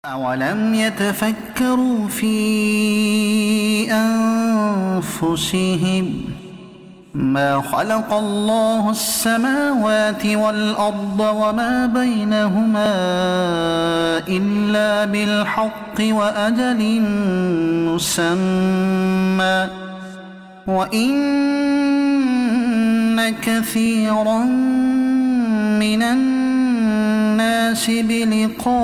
أولم يتفكروا في أنفسهم ما خلق الله السماوات والأرض وما بينهما إلا بالحق وأجل مسمى وإن كثيرا من الناس بلقاء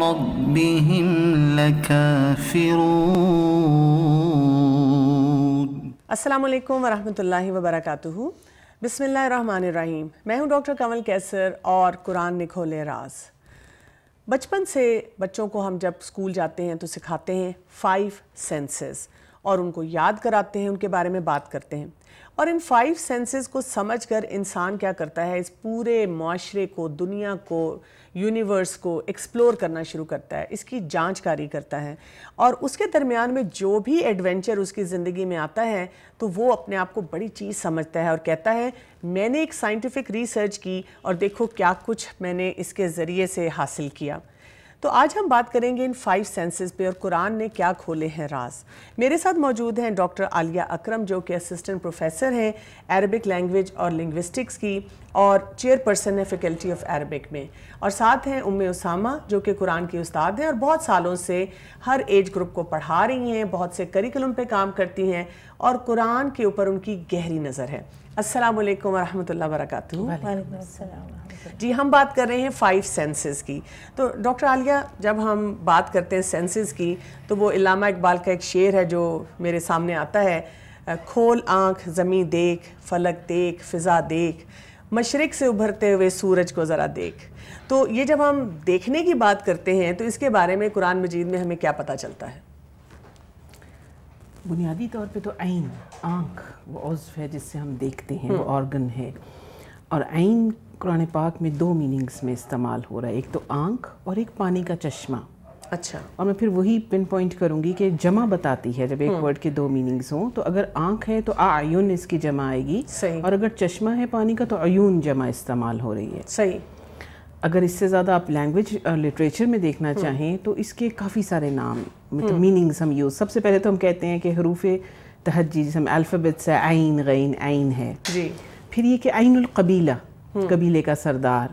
ربهم لكافرون۔ السلام علیکم ورحمۃ اللہ وبرکاتہ۔ بسم اللہ الرحمن الرحیم۔ میں ہوں ڈاکٹر کمل کیسر اور قرآن نے کھولے راز۔ بچپن سے بچوں کو ہم جب اسکول جاتے ہیں تو سکھاتے ہیں 5 سینسز اور ان کو یاد کراتے ہیں، ان کے بارے میں بات کرتے ہیں، اور ان 5 سینسز کو سمجھ کر انسان کیا کرتا ہے، اس پورے معاشرے کو، دنیا کو، یونیورس کو ایکسپلور کرنا شروع کرتا ہے، اس کی جانچ کاری کرتا ہے، اور اس کے درمیان میں جو بھی ایڈونچر اس کی زندگی میں آتا ہے تو وہ اپنے آپ کو بڑی چیز سمجھتا ہے اور کہتا ہے میں نے ایک سائنٹیفک ریسرچ کی اور دیکھو کیا کچھ میں نے اس کے ذریعے سے حاصل کیا۔ تو آج ہم بات کریں گے ان 5 سینسز پہ اور قرآن نے کیا کھولے ہیں راز۔ میرے ساتھ موجود ہیں ڈاکٹر عالیہ اکرم جو کہ اسسٹنٹ پروفیسر ہیں عربک لینگویج اور لنگوسٹکس کی اور چیئر پرسن ہے فیکلٹی آف عربک میں، اور ساتھ ہیں اسامہ جو کہ قرآن کی استاد ہیں اور بہت سالوں سے ہر ایج گروپ کو پڑھا رہی ہیں، بہت سے کریکولم پہ کام کرتی ہیں اور قرآن کے اوپر ان کی گہری نظر ہے۔ السلام علیکم ورحمۃ اللہ وبرکاتہ۔ وعلیکم السلام۔ جی، ہم بات کر رہے ہیں 5 سینسز کی۔ تو ڈاکٹر عالیہ، جب ہم بات کرتے ہیں سینسز کی تو وہ علامہ اقبال کا ایک شعر ہے جو میرے سامنے آتا ہے، کھول آنکھ زمیں دیکھ، فلک دیکھ، فضا دیکھ، مشرق سے ابھرتے ہوئے سورج کو ذرا دیکھ۔ تو یہ جب ہم دیکھنے کی بات کرتے ہیں تو اس کے بارے میں قرآن مجید میں ہمیں کیا پتہ چلتا ہے؟ بنیادی طور پہ تو عین، آنکھ وہ عضو ہے جس سے ہم دیکھتے ہیں، وہ آرگن ہے، اور عین قرآن پاک میں 2 میننگز میں استعمال ہو رہا ہے، ایک تو آنکھ اور ایک پانی کا چشمہ۔ اچھا، اور میں پھر وہی پن پوائنٹ کروں گی کہ جمع بتاتی ہے، جب ایک ورڈ کے 2 میننگز ہوں تو اگر آنکھ ہے تو اعین اس کی جمع آئے گی، اور اگر چشمہ ہے پانی کا تو عیون جمع استعمال ہو رہی ہے۔ صحیح۔ اگر اس سے زیادہ آپ لینگویج اور لٹریچر میں دیکھنا چاہیں تو اس کے کافی سارے نام میننگز ہم یوز، سب سے پہلے تو ہم کہتے ہیں کہ حروف تہجی جس ہم الفابیٹس ہے، عین غین عین ہے، جی، پھر یہ کہ عین القبیلہ، قبیلے کا سردار،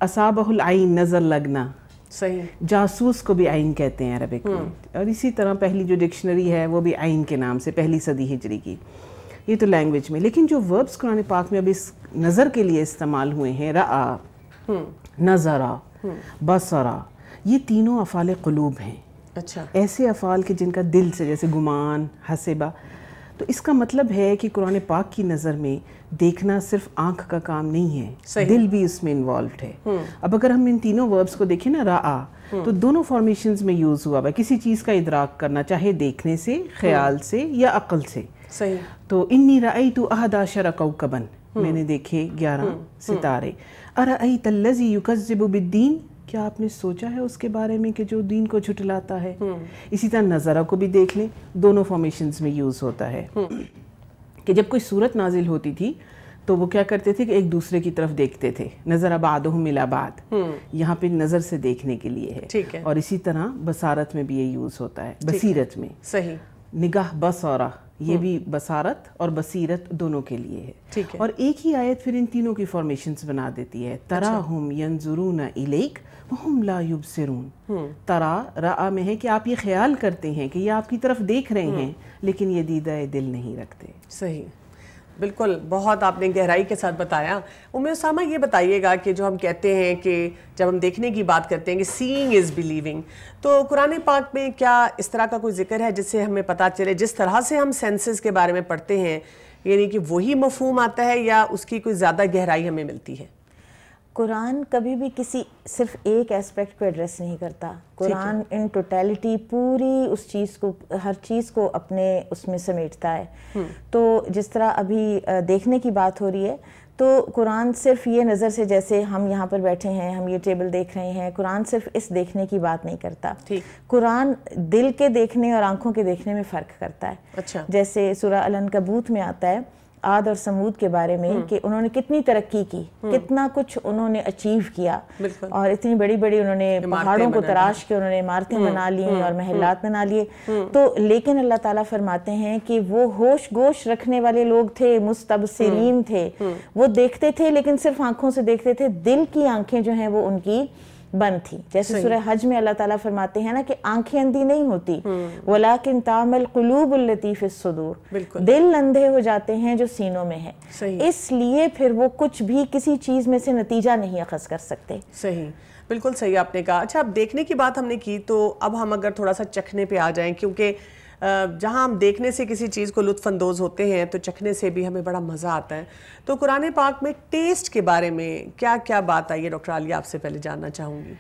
اصابہ العین نظر لگنا، صحیح، جاسوس کو بھی عین کہتے ہیں عربک میں، اور اسی طرح پہلی جو ڈکشنری ہے وہ بھی عین کے نام سے، پہلی صدی ہجری کی۔ یہ تو لینگویج میں، لیکن جو وربس قرآن پاک میں اب اس نظر کے لیے استعمال ہوئے ہیں، رآ، نظرا، بصرا، یہ تینوں افعال قلوب ہیں۔ اچھا، ایسے افعال کے جن کا دل سے، جیسے گمان، حسبہ، تو اس کا مطلب ہے کہ قرآن پاک کی نظر میں دیکھنا صرف آنکھ کا کام نہیں ہے، دل بھی اس میں انوالوڈ ہے۔ اب اگر ہم ان تینوں وربس کو دیکھیں نا، رآ تو دونوں فارمیشنز میں یوز ہوا ہے، کسی چیز کا ادراک کرنا، چاہے دیکھنے سے، خیال سے یا عقل سے۔ صحیح۔ تو انی رأیت 11 کوكبا، میں نے دیکھے 11 ستارے۔ ارأیت الذی یکذب بالدین، کیا آپ نے سوچا ہے اس کے بارے میں کہ جو دین کو جھٹلاتا ہے؟ اسی طرح نظرہ کو بھی دیکھ لیں، دونوں فارمیشنز میں یوز ہوتا ہے کہ جب کوئی صورت نازل ہوتی تھی تو وہ کیا کرتے تھے کہ ایک دوسرے کی طرف دیکھتے تھے، نظر بعضهم الی بعض، یہاں پہ نظر سے دیکھنے کے لیے ہے۔ ٹھیک ہے۔ اور اسی طرح بصارت میں بھی یہ یوز ہوتا ہے، بصیرت میں۔ صحیح۔ نگاہ بصارہ، یہ بھی بصارت اور بصیرت دونوں کے لیے ہے۔ ٹھیک ہے۔ اور ایک ہی آیت پھر ان تینوں کی فارمیشنز بنا دیتی ہے، تراہم ینظرون الیک وہم لا یبصرون۔ ترا، رآ میں ہے کہ آپ یہ خیال کرتے ہیں کہ یہ آپ کی طرف دیکھ رہے ہیں لیکن یہ دیدہ دل نہیں رکھتے۔ صحیح، بالکل، بہت آپ نے گہرائی کے ساتھ بتایا۔ اسامہ، یہ بتائیے گا کہ جو ہم کہتے ہیں کہ جب ہم دیکھنے کی بات کرتے ہیں کہ سینگ از بلیونگ، تو قرآن پاک میں کیا اس طرح کا کوئی ذکر ہے جس سے ہمیں پتہ چلے، جس طرح سے ہم سینسز کے بارے میں پڑھتے ہیں، یعنی کہ وہی مفہوم آتا ہے یا اس کی کوئی زیادہ گہرائی ہمیں ملتی ہے؟ قرآن کبھی بھی کسی صرف ایک ایسپیکٹ کو ایڈریس نہیں کرتا، قرآن ان ٹوٹیلٹی پوری اس چیز کو، ہر چیز کو اپنے اس میں سمیٹتا ہے۔ تو جس طرح ابھی دیکھنے کی بات ہو رہی ہے تو قرآن صرف یہ نظر سے، جیسے ہم یہاں پر بیٹھے ہیں، ہم یہ ٹیبل دیکھ رہے ہیں، قرآن صرف اس دیکھنے کی بات نہیں کرتا، قرآن دل کے دیکھنے اور آنکھوں کے دیکھنے میں فرق کرتا ہے۔ اچھا، جیسے سورہ العنکبوت میں آتا ہے عاد اور سمود کے بارے میں کہ انہوں نے کتنی ترقی کی, کتنا کچھ انہوں نے اچیو کیا, اور اتنی بڑی بڑی انہوں نے پہاڑوں کو تراش کے انہوں نے عمارتیں بنا لی اور محلات بنا لیے. تو لیکن اللہ تعالیٰ فرماتے ہیں کہ وہ ہوش گوش رکھنے والے لوگ تھے, مستبصرین تھے, وہ دیکھتے تھے لیکن صرف آنکھوں سے دیکھتے تھے, دل کی آنکھیں جو ہیں وہ ان کی بند تھی. جیسے سورہ حج میں اللہ تعالیٰ فرماتے ہیں نا کہ آنکھیں اندھی نہیں ہوتی, وَلَكِن تَعْمَ الْقُلُوبُ الَّتِي فِي الصُّدُورِ, دل اندھے ہو جاتے ہیں جو سینوں میں ہے, اس لیے پھر وہ کچھ بھی کسی چیز میں سے نتیجہ نہیں اخذ کر سکتے. صحیح, بالکل صحیح آپ نے کہا. اچھا, اب دیکھنے کی بات ہم نے کی, تو اب ہم اگر تھوڑا سا چکھنے پہ آ جائیں, کیونکہ جہاں ہم دیکھنے سے کسی چیز کو لطف اندوز ہوتے ہیں تو چکھنے سے بھی ہمیں بڑا مزہ آتا ہے. تو قرآن پاک میں ٹیسٹ کے بارے میں کیا کیا بات آئی ہے؟ ڈاکٹر عالیہ آپ سے پہلے جاننا چاہوں گی.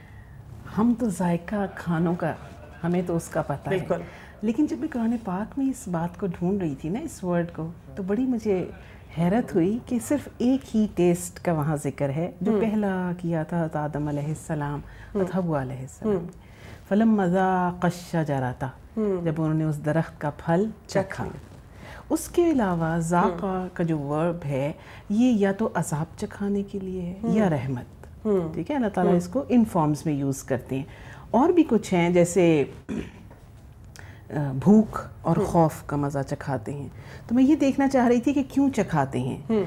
ہم تو ذائقہ کھانوں کا ہمیں تو اس کا پتہ ہے, لیکن جب میں قرآن پاک میں اس بات کو ڈھونڈ رہی تھی نا, اس ورڈ کو, تو بڑی مجھے حیرت ہوئی کہ صرف ایک ہی ٹیسٹ کا وہاں ذکر ہے جو پہلا کیا تھا آدم علیہ السلام اور حوا علیہ السلام. فلما ذاق الشجرۃ, جب انہوں نے اس درخت کا پھل چکھا. اس کے علاوہ ذاقہ کا جو ورب ہے یہ یا تو عذاب چکھانے کے لیے ہے یا رحمت. ٹھیک ہے, اللہ تعالیٰ اس کو ان فارمز میں یوز کرتے ہیں. اور بھی کچھ ہیں جیسے بھوک اور خوف کا مزہ چکھاتے ہیں. تو میں یہ دیکھنا چاہ رہی تھی کہ کیوں چکھاتے ہیں,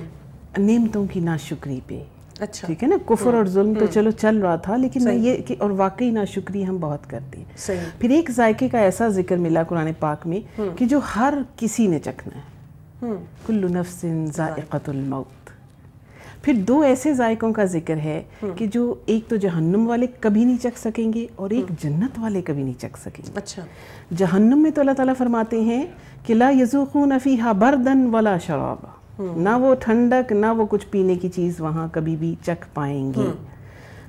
نعمتوں کی ناشکری پہ. اچھا, ٹھیک ہے نا, کفر اور ظلم تو چلو چل رہا تھا, لیکن میں یہ کہ اور واقعی ناشکری ہم بہت کرتے ہیں. پھر ایک ذائقے کا ایسا ذکر ملا قرآن پاک میں کہ جو ہر کسی نے چکھنا ہے, کل نفس ذائقۃ الموت. پھر دو ایسے ذائقوں کا ذکر ہے کہ جو ایک تو جہنم والے کبھی نہیں چکھ سکیں گے اور ایک جنت والے کبھی نہیں چکھ سکیں گے. اچھا, جہنم میں تو اللہ تعالیٰ فرماتے ہیں کہ لا یذوقون فیہا بردن ولا شرابا, نہ وہ ٹھنڈک نہ وہ کچھ پینے کی چیز وہاں کبھی بھی چکھ پائیں گے.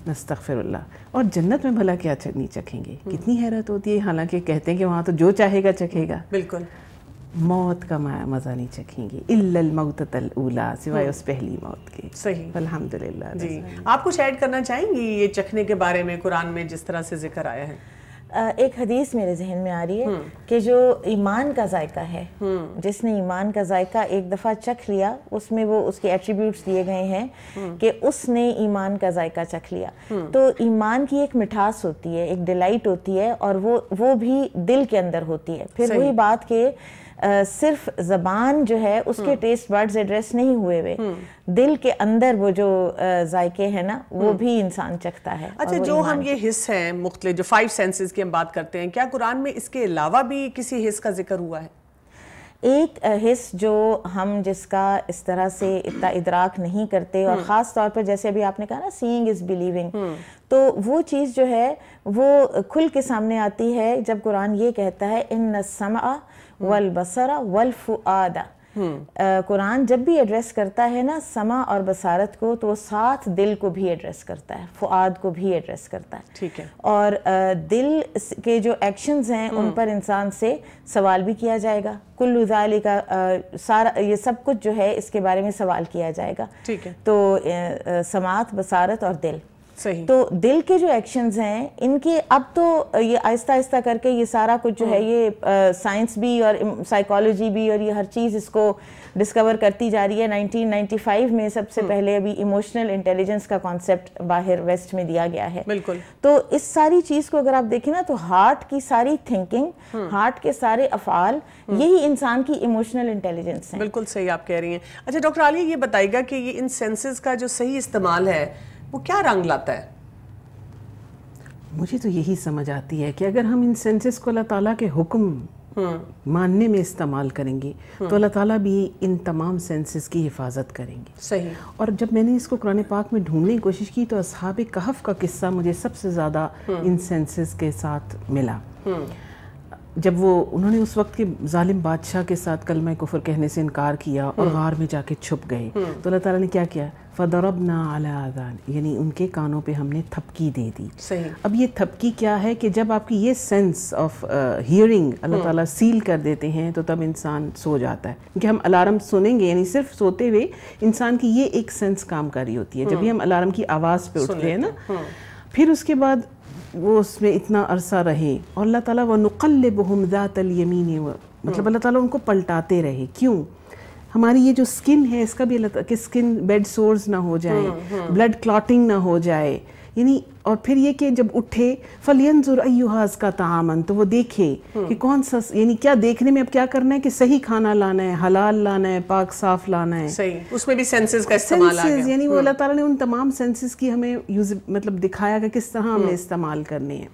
نستغفر اللہ. اور جنت میں بھلا کیا نہیں چکھیں گے, کتنی حیرت ہوتی ہے. حالانکہ کہتے ہیں کہ وہاں تو جو چاہے گا چکھے گا. بالکل, موت کا مزہ نہیں چکھیں گے, الا الموتۃ الاولیٰ, سوائے اس پہلی موت کے. صحیح, الحمدللہ. جی, آپ کچھ ایڈ کرنا چاہیں گی یہ چکھنے کے بارے میں قرآن میں جس طرح سے ذکر آیا ہے؟ ایک حدیث میرے ذہن میں آ رہی ہے کہ جو ایمان کا ذائقہ ہے, جس نے ایمان کا ذائقہ ایک دفعہ چکھ لیا, اس میں وہ اس کے ایٹریبیوٹس دیے گئے ہیں کہ اس نے ایمان کا ذائقہ چکھ لیا. تو ایمان کی ایک مٹھاس ہوتی ہے, ایک ڈیلائٹ ہوتی ہے, اور وہ بھی دل کے اندر ہوتی ہے. پھر وہی بات کہ صرف زبان جو ہے اس کے ٹیسٹ برڈز ایڈریس نہیں ہوئے ہوئے, دل کے اندر وہ جو ذائقے ہیں نا وہ بھی انسان چکھتا ہے. اچھا, جو ہم یہ حص ہیں مختلف, جو 5 سینسز کی ہم بات کرتے ہیں, کیا قرآن میں اس کے علاوہ بھی کسی حص کا ذکر ہوا ہے؟ ایک حص جو ہم جس کا اس طرح سے اتنا ادراک نہیں کرتے, اور خاص طور پر جیسے ابھی آپ نے کہا نا سینگ از بلیونگ, تو وہ چیز جو ہے وہ کھل کے سامنے آتی ہے جب قرآن یہ کہتا ہے ان السمع والبصر والفؤاد. قرآن جب بھی ایڈریس کرتا ہے نا سمع اور بصارت کو, تو وہ ساتھ دل کو بھی ایڈریس کرتا ہے, فؤاد کو بھی ایڈریس کرتا ہے. ٹھیک ہے, اور دل کے جو ایکشنز ہیں ان پر انسان سے سوال بھی کیا جائے گا. کل ذالک, سارا یہ سب کچھ جو ہے اس کے بارے میں سوال کیا جائے گا. ٹھیک ہے, تو سماعت, بصارت اور دل. صحیح. تو دل کے جو ایکشنز ہیں ان کے اب تو یہ آہستہ آہستہ کر کے یہ سارا کچھ جو ہے یہ سائنس بھی اور سائیکالوجی بھی اور یہ ہر چیز اس کو ڈسکور کرتی جا رہی ہے. 1995 میں سب سے پہلے ابھی ایموشنل انٹیلیجنس کا کانسیپٹ باہر ویسٹ میں دیا گیا ہے. بالکل. تو اس ساری چیز کو اگر آپ دیکھیں نا تو ہارٹ کی ساری تھنکنگ, ہارٹ کے سارے افعال, یہی انسان کی ایموشنل انٹیلیجنس ہیں. بالکل صحیح آپ کہہ رہی ہیں. اچھا ڈاکٹر عالیہ یہ بتائیے گا کہ یہ ان سینسز کا جو صحیح استعمال ہے وہ کیا رنگ لاتا ہے؟ مجھے تو یہی سمجھ آتی ہے کہ اگر ہم ان سینسز کو اللہ تعالیٰ کے حکم ماننے میں استعمال کریں گے تو اللہ تعالیٰ بھی ان تمام سینسز کی حفاظت کریں گے. صحیح. اور جب میں نے اس کو قرآن پاک میں ڈھونڈنے کی کوشش کی تو اصحاب کہف کا قصہ مجھے سب سے زیادہ ان سینسز کے ساتھ ملا. جب انہوں نے اس وقت کے ظالم بادشاہ کے ساتھ کلمہ کفر کہنے سے انکار کیا اور غار میں جا کے چھپ گئے, تو اللہ تعالیٰ نے کیا کیا؟ فَضَرَبْنَا عَلَىٰ آذَانِ, یعنی ان کے کانوں پہ ہم نے تھپکی دے دی. صحیح. اب یہ تھپکی کیا ہے کہ جب آپ کی یہ سینس آف ہیئرنگ اللہ تعالیٰ سیل کر دیتے ہیں تو تب انسان سو جاتا ہے. کیونکہ ہم الارم سنیں گے, یعنی صرف سوتے ہوئے انسان کی یہ ایک سینس کام کر رہی ہوتی ہے. جب بھی ہم الارم کی آواز پہ اٹھتے ہیں نا, پھر اس کے بعد وہ اس میں اتنا عرصہ رہے, اور اللہ تعالیٰ وَنُقَلِّبُهُمْ ذَاتَ الْيَمِينِ, مطلب اللہ تعالیٰ ان کو پلٹاتے رہے. کیوں؟ ہماری یہ جو اسکن ہے اس کا بھی اللہ کہ اسکن بیڈ سورز نہ ہو جائیں, بلڈ کلاٹنگ نہ ہو جائے, یعنی اور پھر یہ کہ جب اٹھے فَلْيَنْظُرْ أَيُّهَا أَزْكَىٰ طَعَامًا, تو وہ دیکھے کہ کون سا, یعنی کیا دیکھنے میں اب کیا کرنا ہے کہ صحیح کھانا لانا ہے, حلال لانا ہے, پاک صاف لانا ہے. صحیح, اس میں بھی سینسز کا استعمال آ گیا. یعنی وہ اللہ تعالیٰ نے ان تمام سینسز کی ہمیں مطلب دکھایا کہ کس طرح ہم نے استعمال کرنے ہیں.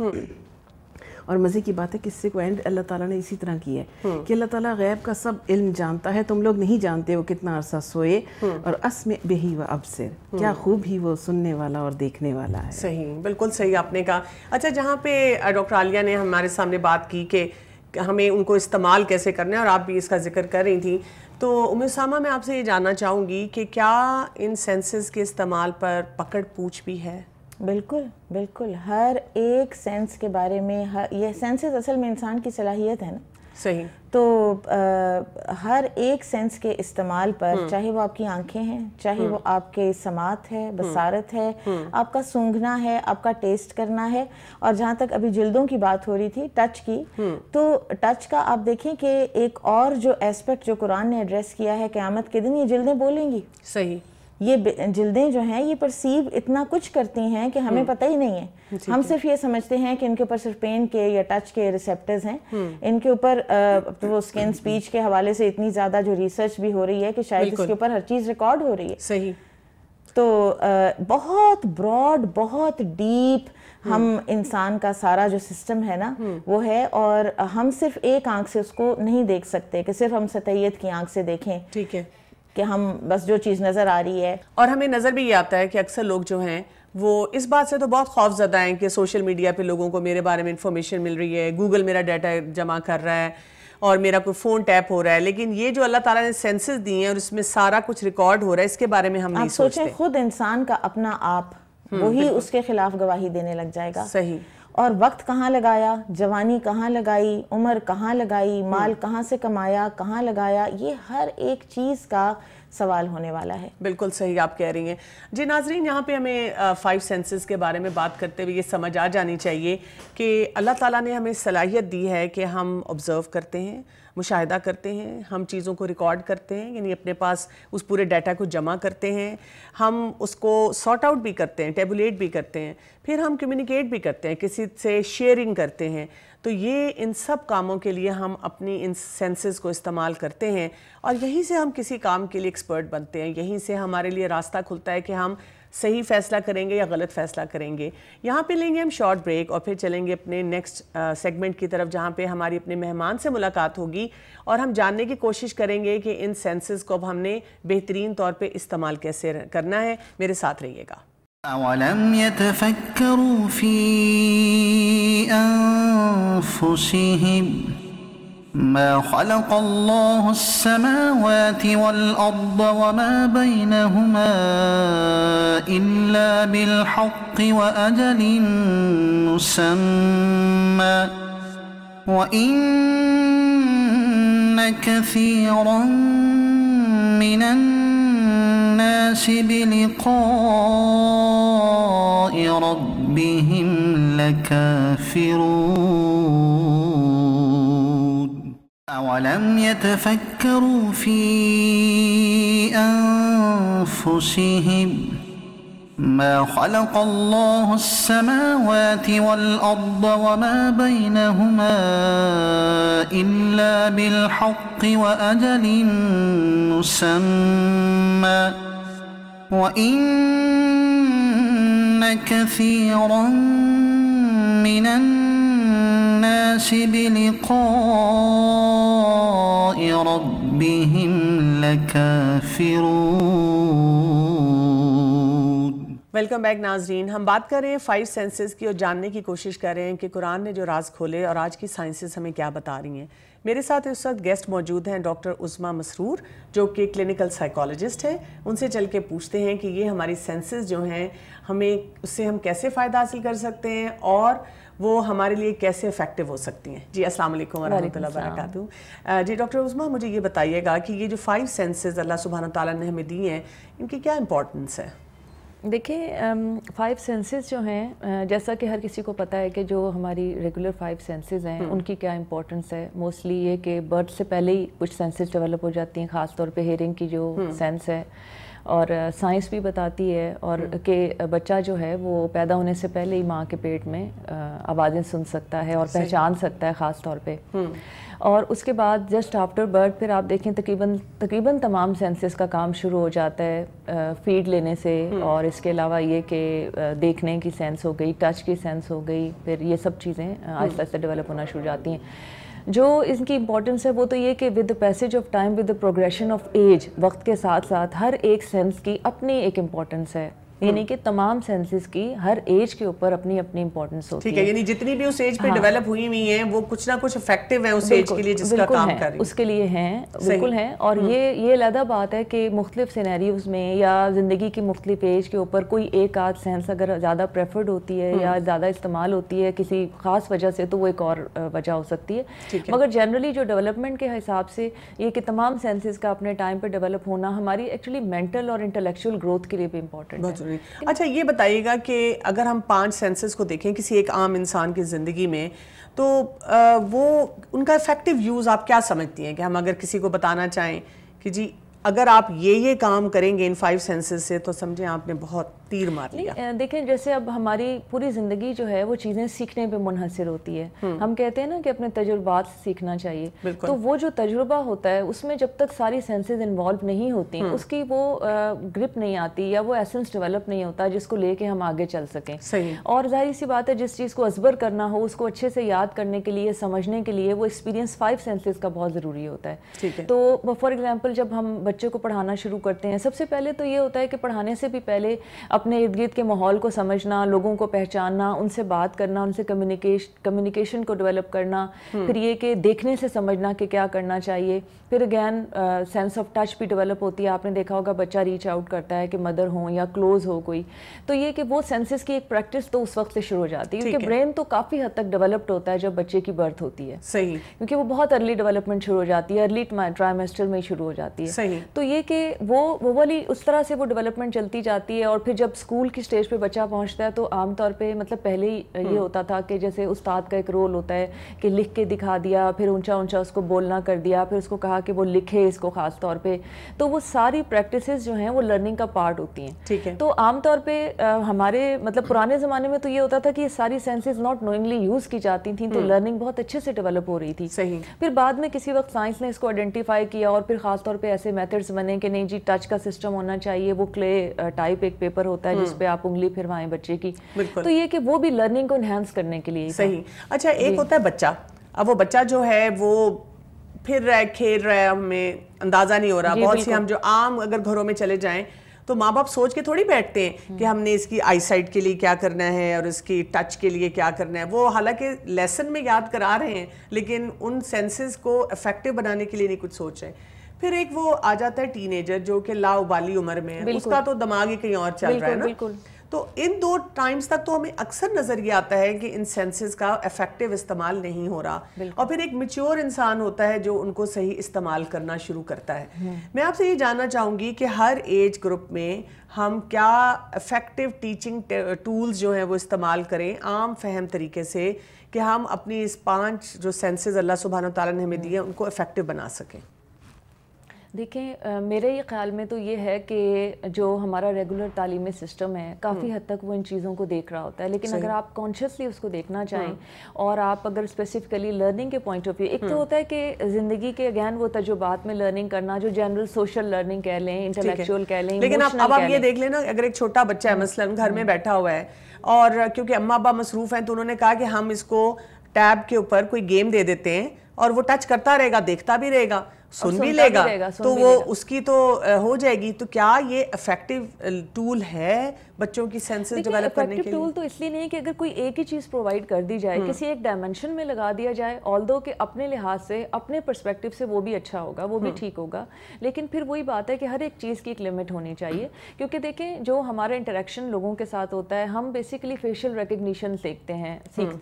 اور مزے کی بات ہے قصے کو اینڈ اللہ تعالیٰ نے اسی طرح کیا ہے کہ اللہ تعالیٰ غیب کا سب علم جانتا ہے, تم لوگ نہیں جانتے وہ کتنا عرصہ سوئے, اور اسمع بہی و ابصر, کیا خوب ہی وہ سننے والا اور دیکھنے والا ہے. صحیح, بالکل صحیح آپ نے کہا. اچھا, جہاں پہ ڈاکٹر عالیہ نے ہمارے سامنے بات کی کہ ہمیں ان کو استعمال کیسے کرنا ہے, اور آپ بھی اس کا ذکر کر رہی تھیں, تو ام اسامہ میں آپ سے یہ جاننا چاہوں گی کہ کیا ان سینسز کے استعمال پر پکڑ پوچھ بھی ہے؟ بالکل بالکل, ہر ایک سینس کے بارے میں, یہ سینسز اصل میں انسان کی صلاحیت ہے نا. صحیح. تو ہر ایک سینس کے استعمال پر, چاہے وہ آپ کی آنکھیں ہیں, چاہے وہ آپ کے سماعت ہے, بصارت ہے, آپ کا سونگھنا ہے, آپ کا ٹیسٹ کرنا ہے, اور جہاں تک ابھی جلدوں کی بات ہو رہی تھی, ٹچ کی, تو ٹچ کا آپ دیکھیں کہ ایک اور جو ایسپیکٹ جو قرآن نے ایڈریس کیا ہے, قیامت کے دن یہ جلدیں بولیں گی. صحیح. یہ جلدیں جو ہیں یہ پرسیو اتنا کچھ کرتی ہیں کہ ہمیں پتہ ہی نہیں ہے. ہم صرف یہ سمجھتے ہیں کہ ان کے اوپر صرف پین کے یا ٹچ کے ریسیپٹرز ہیں. ان کے اوپر وہ اسکن سپیچ کے حوالے سے اتنی زیادہ جو ریسرچ بھی ہو رہی ہے کہ شاید اس کے اوپر ہر چیز ریکارڈ ہو رہی ہے. صحیح. تو بہت براڈ, بہت ڈیپ ہم انسان کا سارا جو سسٹم ہے نا وہ ہے, اور ہم صرف ایک آنکھ سے اس کو نہیں دیکھ سکتے کہ صرف ہم سطحیت کی آنکھ سے دیکھیں. ٹھیک ہے, کہ ہم بس جو چیز نظر آ رہی ہے. اور ہمیں نظر بھی یہ آتا ہے کہ اکثر لوگ جو ہیں وہ اس بات سے تو بہت خوف زدہ ہیں کہ سوشل میڈیا پہ لوگوں کو میرے بارے میں انفارمیشن مل رہی ہے, گوگل میرا ڈیٹا جمع کر رہا ہے, اور میرا کوئی فون ٹیپ ہو رہا ہے, لیکن یہ جو اللہ تعالیٰ نے سینسز دی ہیں اور اس میں سارا کچھ ریکارڈ ہو رہا ہے, اس کے بارے میں ہم نہیں سوچتے. آپ سوچیں خود انسان کا اپنا آپ وہی اس کے خلاف گواہی دینے لگ جائے گا. صحیح. اور وقت کہاں لگایا, جوانی کہاں لگائی, عمر کہاں لگائی, مال کہاں سے کمایا, کہاں لگایا, یہ ہر ایک چیز کا سوال ہونے والا ہے. بالکل صحیح آپ کہہ رہی ہیں. جی ناظرین, یہاں پہ ہمیں 5 سینسز کے بارے میں بات کرتے ہوئے یہ سمجھ آ جانی چاہیے کہ اللہ تعالیٰ نے ہمیں صلاحیت دی ہے کہ ہم آبزرو کرتے ہیں, مشاہدہ کرتے ہیں, ہم چیزوں کو ریکارڈ کرتے ہیں, یعنی اپنے پاس اس پورے ڈیٹا کو جمع کرتے ہیں, ہم اس کو سارٹ آؤٹ بھی کرتے ہیں, ٹیبولیٹ بھی کرتے ہیں, پھر ہم کمیونیکیٹ بھی کرتے ہیں, کسی سے شیئرنگ کرتے ہیں. تو یہ ان سب کاموں کے لیے ہم اپنی ان سینسز کو استعمال کرتے ہیں, اور یہیں سے ہم کسی کام کے لیے ایکسپرٹ بنتے ہیں, یہیں سے ہمارے لیے راستہ کھلتا ہے کہ ہم صحیح فیصلہ کریں گے یا غلط فیصلہ کریں گے. یہاں پہ لیں گے ہم شارٹ بریک, اور پھر چلیں گے اپنے نیکسٹ سیگمنٹ کی طرف, جہاں پہ ہماری اپنے مہمان سے ملاقات ہوگی, اور ہم جاننے کی کوشش کریں گے کہ ان سینسز کو اب ہم نے بہترین طور پہ استعمال کیسے کرنا ہے. میرے ساتھ رہیے گا. أَوَلَمْ يَتَفَكَّرُوا فِي أَنفُسِهِمْ مَا خَلَقَ اللَّهُ السَّمَاوَاتِ وَالْأَرْضَ وَمَا بَيْنَهُمَا إِلَّا بِالْحَقِّ وَأَجَلٍ مُّسَمًّى وَإِنَّ كَثِيرًا مِّنَ النَّاسِ بِلِقَاءِ رَبِّهِمْ لَكَافِرُونَ أَوَلَمْ يَتَفَكَّرُوا فِي أَنفُسِهِمْ مَا خَلَقَ اللَّهُ السَّمَاوَاتِ وَالْأَرْضَ وَمَا بَيْنَهُمَا إِلَّا بِالْحَقِّ وَأَجَلٍ مُّسَمًّى وَإِنَّ كَثِيرًا مِّنَ النَّاسِ بِلِقَاءِ رَبِّهِمْ لَكَافِرُونَ. ویلکم بیک ناظرین. ہم بات کر رہے ہیں 5 سینسز کی, اور جاننے کی کوشش کر رہے ہیں کہ قرآن نے جو راز کھولے اور آج کی سائنسز ہمیں کیا بتا رہی ہیں. میرے ساتھ اس وقت گیسٹ موجود ہیں ڈاکٹر عظمیٰ مسرور, جو کہ کلینکل سائیکالوجسٹ ہیں. ان سے چل کے پوچھتے ہیں کہ یہ ہماری سینسز جو ہیں ہمیں اس سے ہم کیسے فائدہ حاصل کر سکتے ہیں, اور وہ ہمارے لیے کیسے افیکٹو ہو سکتی ہیں. جی السلام علیکم ورحمۃ اللہ وبرکاتہ. جی ڈاکٹر عظمیٰ, مجھے یہ بتائیے گا کہ یہ جو 5 سینسز اللہ سبحانہ تعالیٰ نے ہمیں دی ہیں, ان کی کیا امپورٹنس ہے؟ دیکھیں 5 سینسز جو ہیں، جیسا کہ ہر کسی کو پتہ ہے کہ جو ہماری ریگولر 5 سینسز ہیں ان کی کیا امپورٹنس ہے. موسٹلی یہ کہ برتھ سے پہلے ہی کچھ سینسز ڈیولپ ہو جاتی ہیں، خاص طور پہ ہیئرنگ کی جو سینس ہے، اور سائنس بھی بتاتی ہے اور کہ بچہ جو ہے وہ پیدا ہونے سے پہلے ہی ماں کے پیٹ میں آوازیں سن سکتا ہے اور پہچان سکتا ہے خاص طور پہ. اور اس کے بعد جسٹ آفٹر برتھ پھر آپ دیکھیں تقریباً تمام سینسز کا کام شروع ہو جاتا ہے، فیڈ لینے سے، اور اس کے علاوہ یہ کہ دیکھنے کی سینس ہو گئی، ٹچ کی سینس ہو گئی، پھر یہ سب چیزیں آہستہ آہستہ ڈیولپ ہونا شروع ہو جاتی ہیں. جو ان کی امپورٹنس ہے وہ تو یہ کہ with the passage of time, with the progression of age, وقت کے ساتھ ساتھ ہر ایک سینس کی اپنی ایک امپورٹنس ہے. یعنی کہ تمام سینسز کی ہر ایج کے اوپر اپنی اپنی امپورٹنس ہوتی ہے. ٹھیک ہے، یعنی جتنی بھی اس ایج پہ ڈیولپ ہوئی ہوئی ہیں وہ کچھ نہ کچھ افیکٹو ہیں اس ایج کے لیے جس کا کام کر رہی ہیں، اس کے لیے ہیں، بالکل ہیں. اور یہ علیحدہ بات ہے کہ مختلف سینیریوز میں یا زندگی کی مختلف ایج کے اوپر کوئی ایک آدھ سینس اگر زیادہ پریفرڈ ہوتی ہے یا زیادہ استعمال ہوتی ہے کسی خاص وجہ سے تو وہ ایک اور وجہ ہو سکتی ہے. مگر جنرلی جو ڈیولپمنٹ کے حساب سے یہ کہ تمام سینسز کا اپنے ٹائم پہ ڈیولپ ہونا ہماری ایکچولی مینٹل اور انٹلیکچوئل گروتھ کے لیے بھی امپورٹنٹ ہے. اچھا یہ بتائیے گا کہ اگر ہم 5 سینسز کو دیکھیں کسی ایک عام انسان کی زندگی میں تو وہ ان کا افیکٹو یوز آپ کیا سمجھتی ہیں کہ ہم اگر کسی کو بتانا چاہیں کہ جی اگر آپ یہ کام کریں گے ان 5 سینسز سے تو سمجھیں آپ نے بہت تیر مار لیا. دیکھیں جیسے اب ہماری پوری زندگی جو ہے وہ چیزیں سیکھنے پہ منحصر ہوتی ہے. ہم کہتے ہیں نا کہ اپنے تجربات سے سیکھنا چاہیے، تو وہ جو تجربہ ہوتا ہے اس میں جب تک ساری سینسز انوالو نہیں ہوتی اس کی وہ گرپ نہیں آتی یا وہ ایسنس ڈیولپ نہیں ہوتا جس کو لے کے ہم آگے چل سکیں. اور ظاہر سی بات ہے جس چیز کو ازبر کرنا ہو اس کو اچھے سے یاد کرنے کے لیے، سمجھنے کے لیے وہ ایکسپیرینس 5 سینسز کا بہت ضروری ہوتا ہے. تو فار ایگزامپل جب ہم بچے کو پڑھانا شروع کرتے ہیں سب سے پہلے تو یہ ہوتا ہے کہ پڑھانے سے بھی پہلے اپنے ارد گرد کے ماحول کو سمجھنا، لوگوں کو پہچاننا، ان سے بات کرنا، ان سے کمیونیکیشن کو ڈیولپ کرنا، پھر یہ کہ دیکھنے سے سمجھنا کہ کیا کرنا چاہیے. پھر اگین سینس آف ٹچ بھی ڈیولپ ہوتی ہے. آپ نے دیکھا ہوگا بچہ ریچ آؤٹ کرتا ہے کہ مدر ہوں یا کلوز ہو کوئی، تو یہ کہ وہ سینسز کی ایک پریکٹس تو اس وقت سے شروع ہو جاتی ہے کیونکہ برین تو کافی حد تک ڈیولپڈ ہوتا ہے جب بچے کی برتھ ہوتی ہے. صحیح، کیونکہ وہ بہت ارلی ڈیولپمنٹ شروع ہو جاتی ہے، ارلی ٹرائمیسٹر میں شروع ہو جاتی ہے. صحیح. تو یہ کہ وہ والی اس طرح سے وہ ڈیولپمنٹ چلتی جاتی ہے. اور پھر جب اسکول کی اسٹیج پہ بچہ پہنچتا ہے تو عام طور پہ مطلب پہلے ہی یہ ہوتا تھا کہ جیسے استاد کا ایک رول ہوتا ہے کہ لکھ کے دکھا دیا، پھر اونچا اونچا اس کو بولنا کر دیا، پھر اس کو کہا کہ وہ لکھے اس کو خاص طور پہ. تو وہ ساری پریکٹسز جو ہیں وہ لرننگ کا پارٹ ہوتی ہیں. ٹھیک ہے. تو عام طور پہ ہمارے مطلب پرانے زمانے میں تو یہ ہوتا تھا کہ یہ ساری سینسز ناٹ نوئنگلی یوز کی جاتی تھیں، تو لرننگ بہت اچھے سے ڈیولپ ہو رہی تھی. صحیح. پھر بعد میں کسی وقت سائنس نے اس کو آئیڈینٹیفائی کیا اور پھر خاص طور پہ ایسے میتھڈز بنے کہ نہیں جی ٹچ کا سسٹم ہونا چاہیے، وہ کلے ٹائپ ایک پیپر ہوتا ہے جس پہ آپ انگلی پھروائیں بچے کی. تو یہ کہ وہ بھی لرننگ کو انہینس کرنے کے لیے. صحیح. اچھا ایک ہوتا ہے بچہ، اب وہ بچہ جو ہے وہ پھر رہا ہے، کھیل رہا ہے، ہمیں اندازہ نہیں ہو رہا. بہت سی ہم جو عام اگر گھروں میں چلے جائیں تو ماں باپ سوچ کے تھوڑی بیٹھتے ہیں کہ ہم نے اس کی آئی سائٹ کے لیے کیا کرنا ہے اور اس کی ٹچ کے لیے کیا کرنا ہے. وہ حالانکہ لیسن میں یاد کرا رہے ہیں لیکن ان سینسز کو افیکٹو بنانے کے لیے نہیں کچھ سوچ رہے. پھر ایک وہ آ جاتا ہے ٹین ایجر جو کہ لاابالی عمر میں ہے، اس کا تو دماغ ہی کہیں اور چل رہا ہے نا. تو ان 2 ٹائمز تک تو ہمیں اکثر نظر یہ آتا ہے کہ ان سینسز کا افیکٹو استعمال نہیں ہو رہا. اور پھر ایک میچور انسان ہوتا ہے جو ان کو صحیح استعمال کرنا شروع کرتا ہے. میں آپ سے یہ جاننا چاہوں گی کہ ہر ایج گروپ میں ہم کیا افیکٹو ٹیچنگ ٹولز جو ہیں وہ استعمال کریں عام فہم طریقے سے کہ ہم اپنی اس 5 جو سینسز اللہ سبحانہ وتعالیٰ نے ہمیں دیے ان کو افیکٹو بنا سکیں. دیکھیں میرے یہ خیال میں تو یہ ہے کہ جو ہمارا ریگولر تعلیمی سسٹم ہے کافی حد تک وہ ان چیزوں کو دیکھ رہا ہوتا ہے، لیکن اگر آپ کانشیسلی اس کو دیکھنا چاہیں اور آپ اگر اسپیسیفکلی لرننگ کے پوائنٹ آف ویو، ایک تو ہوتا ہے کہ زندگی کے اگین وہ تجربات میں لرننگ کرنا جو جنرل سوشل لرننگ کہہ لیں، انٹلیکچوئل کہہ لیں، لیکن اب آپ یہ دیکھ لیں نا اگر ایک چھوٹا بچہ ہے مثلاً گھر میں بیٹھا ہوا ہے اور کیونکہ اماں ابا مصروف ہیں تو انہوں نے کہا کہ ہم اس کو ٹیب کے اوپر کوئی گیم دے دیتے ہیں اور وہ ٹچ کرتا رہے گا، دیکھتا بھی رہے گا، سن بھی لے گا، تو وہ اس کی تو ہو جائے گی. تو کیا یہ افیکٹو ٹول ہے بچوں کی سینسز ڈیولپ کرنے کے لیے؟ ٹول تو اس لیے نہیں کہ اگر کوئی ایک ہی چیز پرووائڈ کر دی جائے، کسی ایک ڈائمینشن میں لگا دیا جائے، آلدو کہ اپنے لحاظ سے اپنے پرسپیکٹو سے وہ بھی اچھا ہوگا، وہ بھی ٹھیک ہوگا، لیکن پھر وہی بات ہے کہ ہر ایک چیز کی ایک لمٹ ہونی چاہیے. کیونکہ دیکھیں جو ہمارا انٹریکشن لوگوں کے ساتھ ہوتا ہے، ہم بیسیکلی فیشیل ریکگنیشن سیکھتے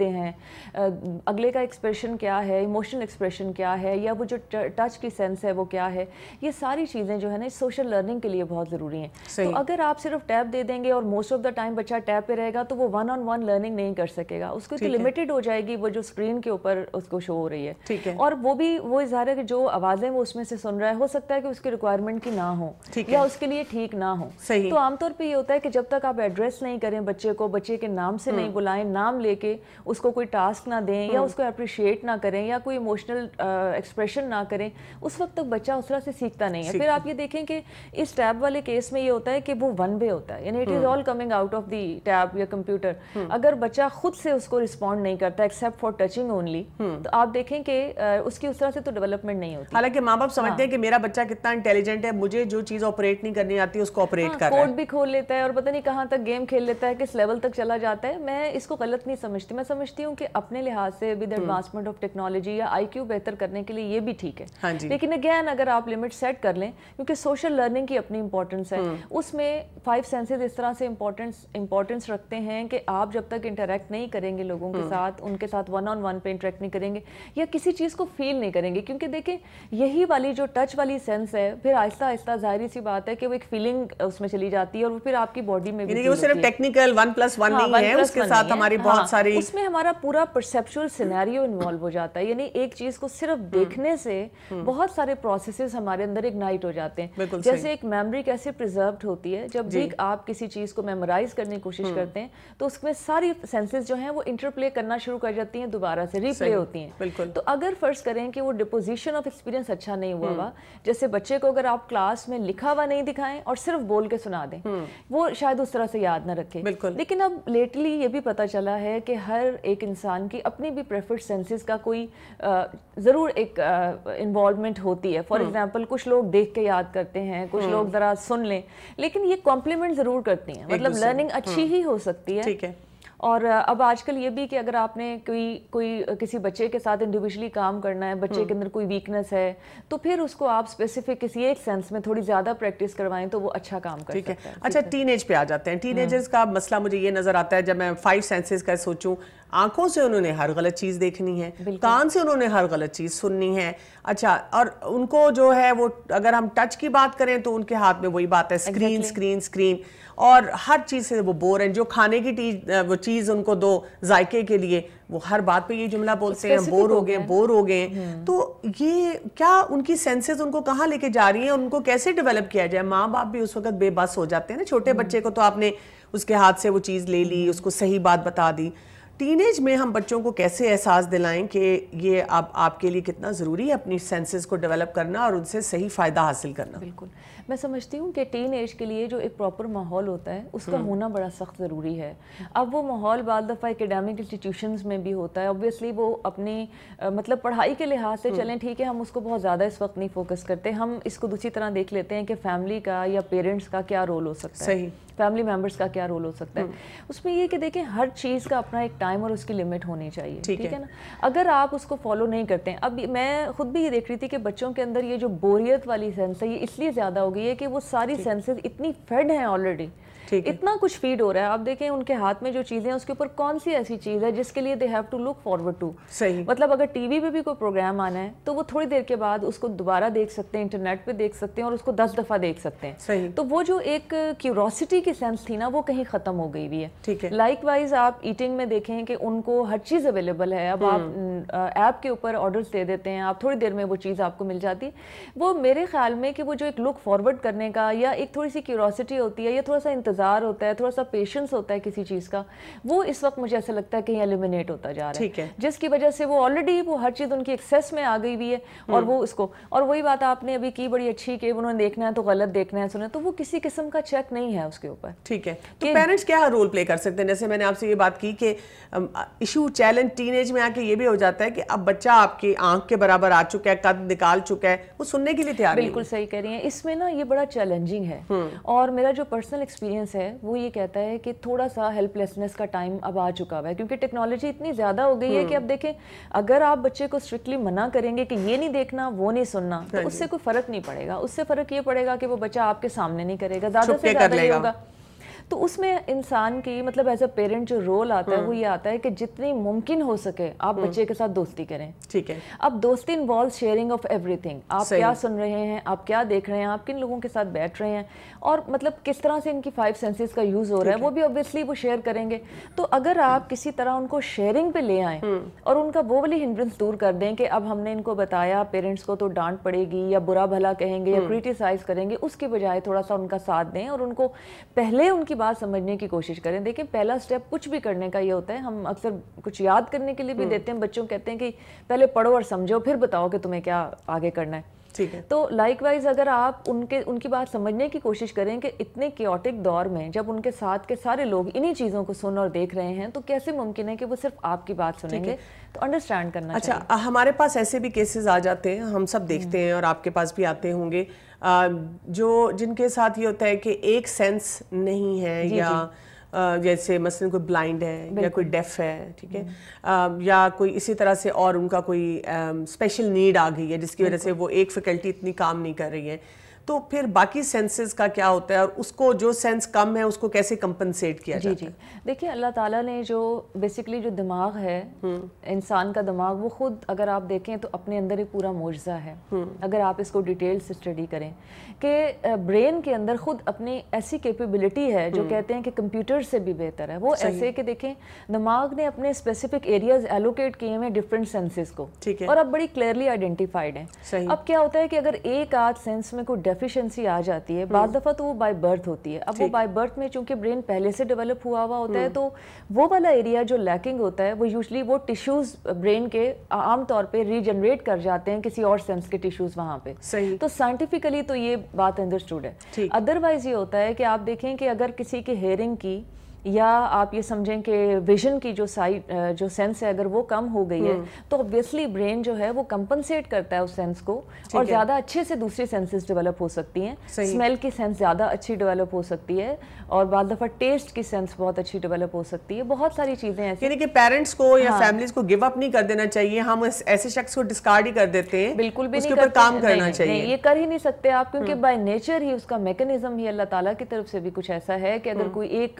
ہیں، اگلے کا ایکسپریشن کیا ہے، ایموشنل ایکسپریشن کیا ہے، یا وہ جو ٹچ کی سینس ہے وہ کیا ہے. یہ ساری چیزیں جو ہے نا سوشل لرننگ کے لیے بہت ضروری ہیں. تو اگر آپ صرف ٹیب دے دیں گے اور موسٹ آف دا ٹائم بچہ ٹیب پہ رہے گا تو وہ ون آن ون لرننگ نہیں کر سکے گا. اس کو لمیٹڈ ہو جائے گی وہ جو اسکرین کے اوپر اس کو شو ہو رہی ہے. اور وہ بھی وہ ظاہر ہے کہ جو آوازیں وہ اس میں سے سن رہا ہے ہو سکتا ہے کہ اس کی ریکوائرمنٹ کی نہ ہو یا اس کے لیے ٹھیک نہ ہو. تو عام طور پہ یہ ہوتا ہے کہ جب تک آپ ایڈریس نہیں کریں بچے کو, بچے کے نام سے نہیں بلائیں, نام لے کے اس کو کوئی ٹاسک نہ دیں یا اس کو اپریشیٹ نہ کریں یا کوئی ایموشنل ایکسپریشن نہ کریں, اس وقت تک بچہ اس طرح سے سیکھتا نہیں ہے. پھر آپ یہ دیکھیں کہ اس ٹیب والے کیس میں یہ ہوتا ہے کہ وہ ون وے ہوتا ہے, یعنی it is all coming out of the tab یا کمپیوٹر. اگر بچہ خود سے اس کو رسپونڈ نہیں کرتا ایکسیپٹ فار ٹچنگ اونلی, تو آپ دیکھیں کہ اس کی اس طرح سے تو ڈیولپمنٹ نہیں ہوتی. حالانکہ ماں باپ سمجھتے ہیں کہ میرا بچہ کتنا انٹیلیجنٹ ہے, مجھے جو چیز آپریٹ نہیں کرنی آتی اس کو آپریٹ کر رہا ہے, کوڈ بھی کھول لیتا ہے اور پتہ نہیں کہاں تک گیم کھیل لیتا ہے, کس لیول تک چلا جاتا ہے. میں اس کو غلط نہیں سمجھتی, میں سمجھتی ہوں کہ اپنے لحاظ سے ود ایڈوانسمنٹ آف ٹیکنالوجی یا آئی کیو بہتر کرنے کے لیے یہ بھی ٹھیک ہے. لیکن اگین اگر آپ لمٹ سیٹ کر لیں, کیونکہ سوشل لرننگ کی اپنی امپورٹنس ہے, اس میں 5 سینسز اس طرح سے امپورٹنس رکھتے ہیں کہ آپ جب تک انٹریکٹ نہیں کریں گے لوگوں کے ساتھ, ان کے ساتھ ون آن ون پہ انٹریکٹ نہیں کریں گے یا کسی چیز کو فیل نہیں کریں گے, کیونکہ دیکھیں یہی والی جو ٹچ والی سینس ہے پھر آہستہ آہستہ ظاہری سی بات ہے کہ وہ ایک فیلنگ اس میں چلی جاتی ہے اور وہ پھر آپ کی باڈی میں بھی, وہ صرف ٹیکنیکل 1+1 نہیں ہے, اس کے ساتھ ہماری بہت ساری, اس میں ہمارا پورا پرسیپچول سینیریو انوالو ہو جاتا ہے. یعنی ایک چیز کو صرف دیکھنے سے بہت سارے پروسیسز ہمارے اندر اگنائٹ ہو جاتے ہیں. جیسے ایک میموری کیسے پریزروڈ ہوتی ہے, جب بھی آپ کسی چیز کو میمورائز کرنے کی کوشش کرتے ہیں تو اس میں ساری سینسز جو ہیں وہ انٹرپلے کرنا شروع کر جاتی ہیں, دوبارہ سے ریپلے ہوتی ہیں. تو اگر فرض کریں کہ وہ ڈپوزیشن آف ایکسپیرینس اچھا نہیں ہوا ہوا, جیسے بچے کو اگر آپ کلاس میں لکھا ہوا نہیں دکھائیں اور صرف بول کے سنا دیں, وہ شاید اس طرح سے یاد نہ رکھے. لیکن اب لیٹلی یہ بھی پتہ چلا ہے کہ ہر ایک انسان کی اپنی بھی پریفرڈ سینسز کا کوئی ضرور ایک انوالومنٹ ہوتی ہے. فار ایگزامپل کچھ لوگ دیکھ کے یاد کرتے ہیں, کچھ لوگ ذرا سن لیں, لیکن یہ کمپلیمنٹ ضرور کرتی ہیں, مطلب لرننگ اچھی ہی ہو سکتی ہے. ٹھیک ہے. اور اب آج کل یہ بھی کہ اگر آپ نے کوئی کسی بچے کے ساتھ انڈیویجولی کام کرنا ہے, بچے کے اندر کوئی ویکنس ہے, تو پھر اس کو آپ اسپیسیفک کسی ایک سینس میں تھوڑی زیادہ پریکٹس کروائیں تو وہ اچھا کام کر سکتا ہے. اچھا, ٹین ایج پہ آ جاتے ہیں. ٹین ایجرز کا مسئلہ مجھے یہ نظر آتا ہے, جب میں 5 سینسز کا سوچوں, آنکھوں سے انہوں نے ہر غلط چیز دیکھنی ہے, کان سے انہوں نے ہر غلط چیز سننی ہے. اچھا, اور ان کو جو ہے وہ اگر ہم ٹچ کی بات کریں تو ان کے ہاتھ میں وہی بات ہے, اسکرین اسکرین اسکرین, اور ہر چیز سے وہ بور ہیں. جو کھانے کی وہ چیز ان کو دو ذائقے کے لیے, وہ ہر بات پہ یہ جملہ بولتے ہیں, بور ہو گئے. تو یہ کیا ان کی سینسز ان کو کہاں لے کے جا رہی ہیں, ان کو کیسے ڈیولپ کیا جائے؟ ماں باپ بھی اس وقت بے بس ہو جاتے ہیں نا. چھوٹے بچے کو تو آپ نے اس کے ہاتھ سے وہ چیز لے لی, اس کو صحیح بات بتا دی. ٹین ایج میں ہم بچوں کو کیسے احساس دلائیں کہ یہ اب آپ کے لیے کتنا ضروری ہے اپنی سینسز کو ڈیولپ کرنا اور ان سے صحیح فائدہ حاصل کرنا؟ بالکل, میں سمجھتی ہوں کہ ٹین ایج کے لیے جو ایک پراپر ماحول ہوتا ہے اس کا ہونا بڑا سخت ضروری ہے. اب وہ ماحول بعض دفعہ اکیڈیمک انسٹیٹیوشنز میں بھی ہوتا ہے. اوبویسلی وہ اپنی مطلب پڑھائی کے لحاظ سے چلیں ٹھیک ہے, ہم اس کو بہت زیادہ اس وقت نہیں فوکس کرتے, ہم اس کو دوسری طرح دیکھ لیتے ہیں کہ فیملی کا یا پیرنٹس کا کیا رول ہو سکتا ہے, فیملی ممبرس کا کیا رول ہو سکتا ہے. اس میں یہ کہ دیکھیں ہر چیز کا اپنا ایک ٹائم اور اس کی لمٹ ہونی چاہیے, ٹھیک ہے نا. اگر آپ اس کو فالو نہیں کرتے ہیں, اب میں خود بھی یہ دیکھ رہی تھی کہ بچوں کے اندر یہ جو بوریت والی سینس ہے یہ اس لیے زیادہ ہو گئی ہے کہ وہ ساری سینسز اتنی فیڈ ہیں آلریڈی, اتنا کچھ فیڈ ہو رہا ہے. آپ دیکھیں ان کے ہاتھ میں جو چیزیں ہیں اس کے اوپر کون سی ایسی چیز ہے جس کے لیے they have to look forward to. مطلب اگر ٹی وی پہ بھی کوئی پروگرام آنا ہے تو وہ تھوڑی دیر کے بعد اس کو دوبارہ دیکھ سکتے ہیں, انٹرنیٹ پہ دیکھ سکتے ہیں اور اس کو 10 دفعہ دیکھ سکتے ہیں. تو وہ جو ایک کیوروسٹی کی سینس تھی نا وہ کہیں ختم ہو گئی ہوئی ہے. لائک وائز آپ ایٹنگ میں دیکھیں کہ ان کو ہر چیز اویلیبل ہے. اب آپ ایپ کے اوپر آرڈرز دے دیتے ہیں, آپ تھوڑی دیر میں وہ چیز آپ کو مل جاتی. وہ میرے خیال میں کہ وہ جو ایک لک فارورڈ کرنے کا یا ایک تھوڑی سی کیوروسٹی ہوتی ہے یا تھوڑا سا انتظار ہوتا ہے, تھوڑا سا پیشنس ہوتا ہے کسی چیز کا, وہ اس وقت مجھے ایسا لگتا ہے کہ ایلیمینیٹ ہوتا جا رہا ہے, جس کی وجہ سے وہ آلریڈی وہ ہر چیز ان کی ایکسیس میں آ گئی ہوئی ہے. اور وہ اس کو, اور وہی بات آپ نے ابھی کی بڑی اچھی کہ انہوں نے دیکھنا ہے تو غلط دیکھنا ہے, سنا تو وہ کسی قسم کا چیک نہیں ہے اس کے اوپر. ٹھیک ہے, تو پیرنٹس کیا رول پلے کر سکتے ہیں؟ جیسے میں نے آپ سے یہ بات کی کہ ایشو چیلنج ٹین ایج میں آ کے یہ بھی ہو جاتا ہے کہ اب بچہ آپ کی آنکھ کے برابر آ چکا ہے, قد نکال چکا ہے, وہ سننے کے لیے تیار نہیں. بالکل صحیح کہہ رہی ہیں, اس میں نا یہ بڑا چیلنجنگ ہے. اور میرا جو پرسنل ایکسپیرینس ہے وہ یہ کہتا ہے کہ تھوڑا سا ہیلپ لیسنس کا ٹائم اب آ چکا ہوا ہے, کیونکہ ٹیکنالوجی اتنی زیادہ ہو گئی ہے کہ اب دیکھیں اگر آپ بچے کو اسٹرکٹلی منع کریں گے کہ یہ نہیں دیکھنا وہ نہیں سننا تو اس سے کوئی فرق نہیں پڑے گا. اس سے فرق یہ پڑے گا کہ وہ بچہ آپ کے سامنے نہیں کرے گا, زیادہ سے زیادہ یہ ہوگا تو اس میں انسان کی مطلب ایز اے پیرنٹ جو رول آتا ہے وہ یہ آتا ہے کہ جتنی ممکن ہو سکے آپ بچے کے ساتھ دوستی کریں. ٹھیک ہے. اب دوستی involve sharing of every thing. آپ کیا سن رہے ہیں, آپ کیا دیکھ رہے ہیں, آپ کن لوگوں کے ساتھ بیٹھ رہے ہیں, اور مطلب کس طرح سے ان کی 5 سینسز کا یوز ہو رہا ہے, وہ بھی obviously وہ شیئر کریں گے. تو اگر آپ کسی طرح ان کو شیئرنگ پہ لے آئیں اور ان کا وہ والی ہنڈرنس دور کر دیں کہ اب ہم نے ان کو بتایا پیرنٹس کو تو ڈانٹ پڑے گی یا برا بھلا کہیں گے یا کریٹیسائز کریں گے, اس کے بجائے تھوڑا سا ان کا ساتھ دیں اور ان کو پہلے ان کی بات سمجھنے کی کوشش کریں. دیکھیں پہلا سٹیپ کچھ بھی کرنے کا یہ ہوتا ہے, ہم اکثر کچھ یاد کرنے کے لیے بھی دیتے ہیں بچوں, کہتے ہیں کہ پہلے پڑھو اور سمجھو پھر بتاؤ کہ تمہیں کیا آگے کرنا ہے. تو لائک وائز اگر آپ ان کی بات سمجھنے کی کوشش کریں کہ اتنے کیوٹک دور میں جب ان کے ساتھ کے سارے لوگ انہی چیزوں کو سن اور دیکھ رہے ہیں تو کیسے ممکن ہے کہ وہ صرف آپ کی بات سنیں گے, تو انڈرسٹینڈ کرنا چاہیے. اچھا, ہمارے پاس ایسے بھی کیسز آ جاتے ہیں, ہم سب دیکھتے ہیں اور آپ کے پاس بھی آتے ہوں گے, جن کے ساتھ یہ ہوتا ہے کہ ایک سینس نہیں ہے, یا جیسے مثلا کوئی بلائنڈ ہے یا کوئی ڈیف ہے, ٹھیک ہے, یا کوئی اسی طرح سے اور ان کا کوئی اسپیشل نیڈ آ گئی ہے جس کی وجہ سے وہ ایک فیکلٹی اتنی کام نہیں کر رہی ہے, تو پھر باقی سینسز کا کیا ہوتا ہے اور اس کو جو سینس کم ہے اس کو کیسے کمپنسیٹ کیا جاتا ہے؟ دیکھیے اللہ تعالیٰ نے جو بیسیکلی جو دماغ ہے انسان کا دماغ, وہ خود اگر آپ دیکھیں تو اپنے اندر ایک پورا معجزہ ہے. اگر آپ اس کو ڈیٹیل سے اسٹڈی کریں کہ برین کے اندر خود اپنی ایسی کیپیبلٹی ہے جو کہتے ہیں کہ کمپیوٹر سے بھی بہتر ہے. وہ ایسے کہ دیکھیں دماغ نے اپنے اسپیسیفک ایریاز ایلوکیٹ کیے ہیں ڈفرینٹ سینسز کو, اور اب بڑی کلیئرلی آئیڈینٹیفائڈ ہیں. اب کیا ہوتا ہے کہ اگر ایک آدھ سینس میں کوئی ڈیفیشنسی آ جاتی ہے, بعض دفعہ تو وہ بائی برتھ ہوتی ہے. اب وہ بائی برتھ میں چونکہ برین پہلے سے ڈیولپ ہوا ہوتا ہے تو وہ والا ایریا جو لیکنگ ہوتا ہے وہ یوزلی وہ ٹیشوز برین کے عام طور پہ ریجنریٹ کر جاتے ہیں کسی اور سینس کے ٹیشوز وہاں پہ. تو سائنٹیفکلی تو یہ بات انڈرسٹوڈ ہے. ادروائز یہ ہوتا ہے کہ آپ دیکھیں کہ اگر کسی کی ہیئرنگ کی یا آپ یہ سمجھیں کہ ویژن کی جو سینس ہے اگر وہ کم ہو گئی ہے تو obviously برین جو ہے وہ کمپنسیٹ کرتا ہے اس سینس کو, اور زیادہ اچھے سے دوسری سینسز ڈیولپ ہو سکتی ہیں. اسمیل کی سینس زیادہ اچھی ڈیولپ ہو سکتی ہے, اور بعض دفعہ ٹیسٹ کی سینس بہت اچھی ڈیولپ ہو سکتی ہے. بہت ساری چیزیں ایسی, یعنی کہ پیرنٹس کو یا فیملیز کو گیو اپ نہیں کر دینا چاہیے, ہم ایسے شخص کو ڈسکارڈ ہی کر دیتے ہیں, بالکل بھی نہیں, اس کے اوپر کام کرنا چاہیے. یہ کر ہی نہیں سکتے آپ, کیونکہ بائی نیچر ہی اس کا میکینزم ہی اللہ تعالیٰ کی طرف سے بھی کچھ ایسا ہے کہ اگر کوئی ایک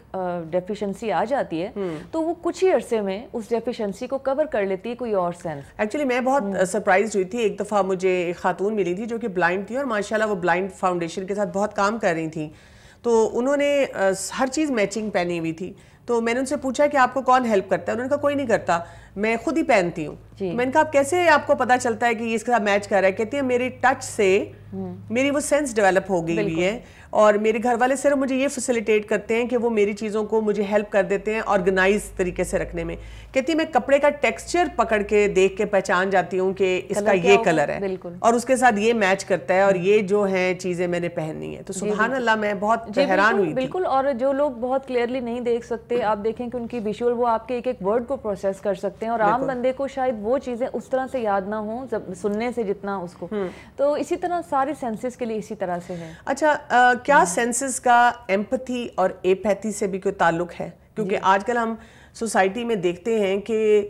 ڈیفیشنسی آ جاتی ہے تو وہ کچھ ہی عرصے میں اس ڈیفیشنسی کو کور کر لیتی ہے کوئی اور سینس. ایکچولی میں بہت سرپرائز ہوئی تھی, ایک دفعہ مجھے ایک خاتون ملی تھی جو کہ بلائنڈ تھی اور ماشاءاللہ وہ بلائنڈ فاؤنڈیشن کے ساتھ بہت کام کر رہی تھیں, تو انہوں نے ہر چیز میچنگ پہنی ہوئی تھی. تو میں نے ان سے پوچھا کہ آپ کو کون ہیلپ کرتا ہے, انہوں نے کہا کوئی نہیں کرتا, میں خود ہی پہنتی ہوں. میں نے کہا آپ کیسے آپ کو پتا چلتا ہے کہ یہ اس کے ساتھ میچ کر رہا ہے؟ کہتی ہے میری ٹچ سے میری وہ سینس ڈیولپ ہو گئی ہوئی ہے, اور میرے گھر والے صرف مجھے یہ فیسیلیٹیٹ کرتے ہیں کہ وہ میری چیزوں کو مجھے ہیلپ کر دیتے ہیں آرگنائز طریقے سے رکھنے میں. کہتی میں کپڑے کا ٹیکسچر پکڑ کے دیکھ کے پہچان جاتی ہوں کہ اس کا یہ کلر ہے اور اس کے ساتھ یہ میچ کرتا ہے اور یہ جو ہیں چیزیں میں نے پہننی ہے. تو سبحان اللہ, میں بہت حیران ہوئی تھی. بالکل, اور جو لوگ بہت کلیئرلی نہیں دیکھ سکتے, آپ دیکھیں کہ ان کی ویژول وہ آپ کے ایک ایک ورڈ کو پروسیس کر سکتے ہیں, اور عام بندے کو شاید وہ چیزیں اس طرح سے یاد نہ ہوں سننے سے جتنا اس کو. تو اسی طرح سارے سینسز کے لیے اسی طرح سے ہے. اچھا, کیا سینسز کا ایمپتھی اور ایپیتھی سے بھی کوئی تعلق ہے؟ کیونکہ آج کل ہم سوسائٹی میں دیکھتے ہیں کہ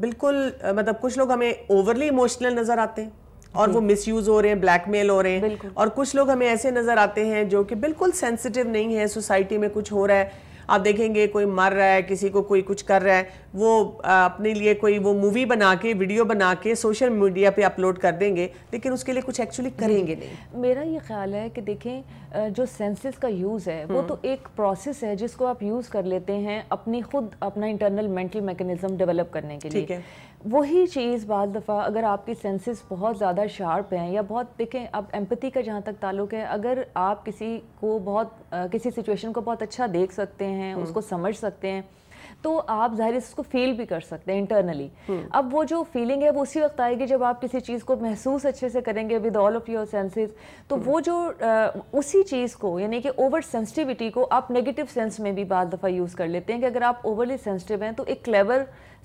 بالکل مطلب کچھ لوگ ہمیں اوورلی ایموشنل نظر آتے ہیں اور وہ مس یوز ہو رہے ہیں, بلیک میل ہو رہے ہیں, اور کچھ لوگ ہمیں ایسے نظر آتے ہیں جو کہ بالکل سینسیٹیو نہیں ہے, سوسائٹی میں کچھ ہو رہا ہے, آپ دیکھیں گے کوئی مر رہا ہے, کسی کو کوئی کچھ کر رہا ہے, وہ اپنے لیے کوئی وہ مووی بنا کے ویڈیو بنا کے سوشل میڈیا پہ اپلوڈ کر دیں گے, لیکن اس کے لیے کچھ ایکچولی کریں گے نہیں. میرا یہ خیال ہے کہ دیکھیں جو سینسز کا یوز ہے وہ تو ایک پروسیس ہے جس کو آپ یوز کر لیتے ہیں اپنی خود اپنا انٹرنل مینٹل میکینزم ڈیولپ کرنے کے لیے. وہی چیز بعض دفعہ اگر آپ کی سینسز بہت زیادہ شارپ ہیں یا بہت, دیکھیں اب ایمپتھی کا جہاں تک تعلق ہے, اگر آپ کسی کو بہت کسی سچویشن کو بہت اچھا دیکھ سکتے ہیں, اس کو سمجھ سکتے ہیں, تو آپ ظاہر اس کو فیل بھی کر سکتے ہیں انٹرنلی. اب وہ جو فیلنگ ہے وہ اسی وقت آئے گی جب آپ کسی چیز کو محسوس اچھے سے کریں گے with all of your senses. تو وہ جو اسی چیز کو یعنی کہ اوور سینسٹیوٹی کو آپ نیگیٹو سینس میں بھی بعض دفعہ یوز کر لیتے ہیں کہ اگر آپ اوورلی سینسٹیو ہیں تو ایک کلیور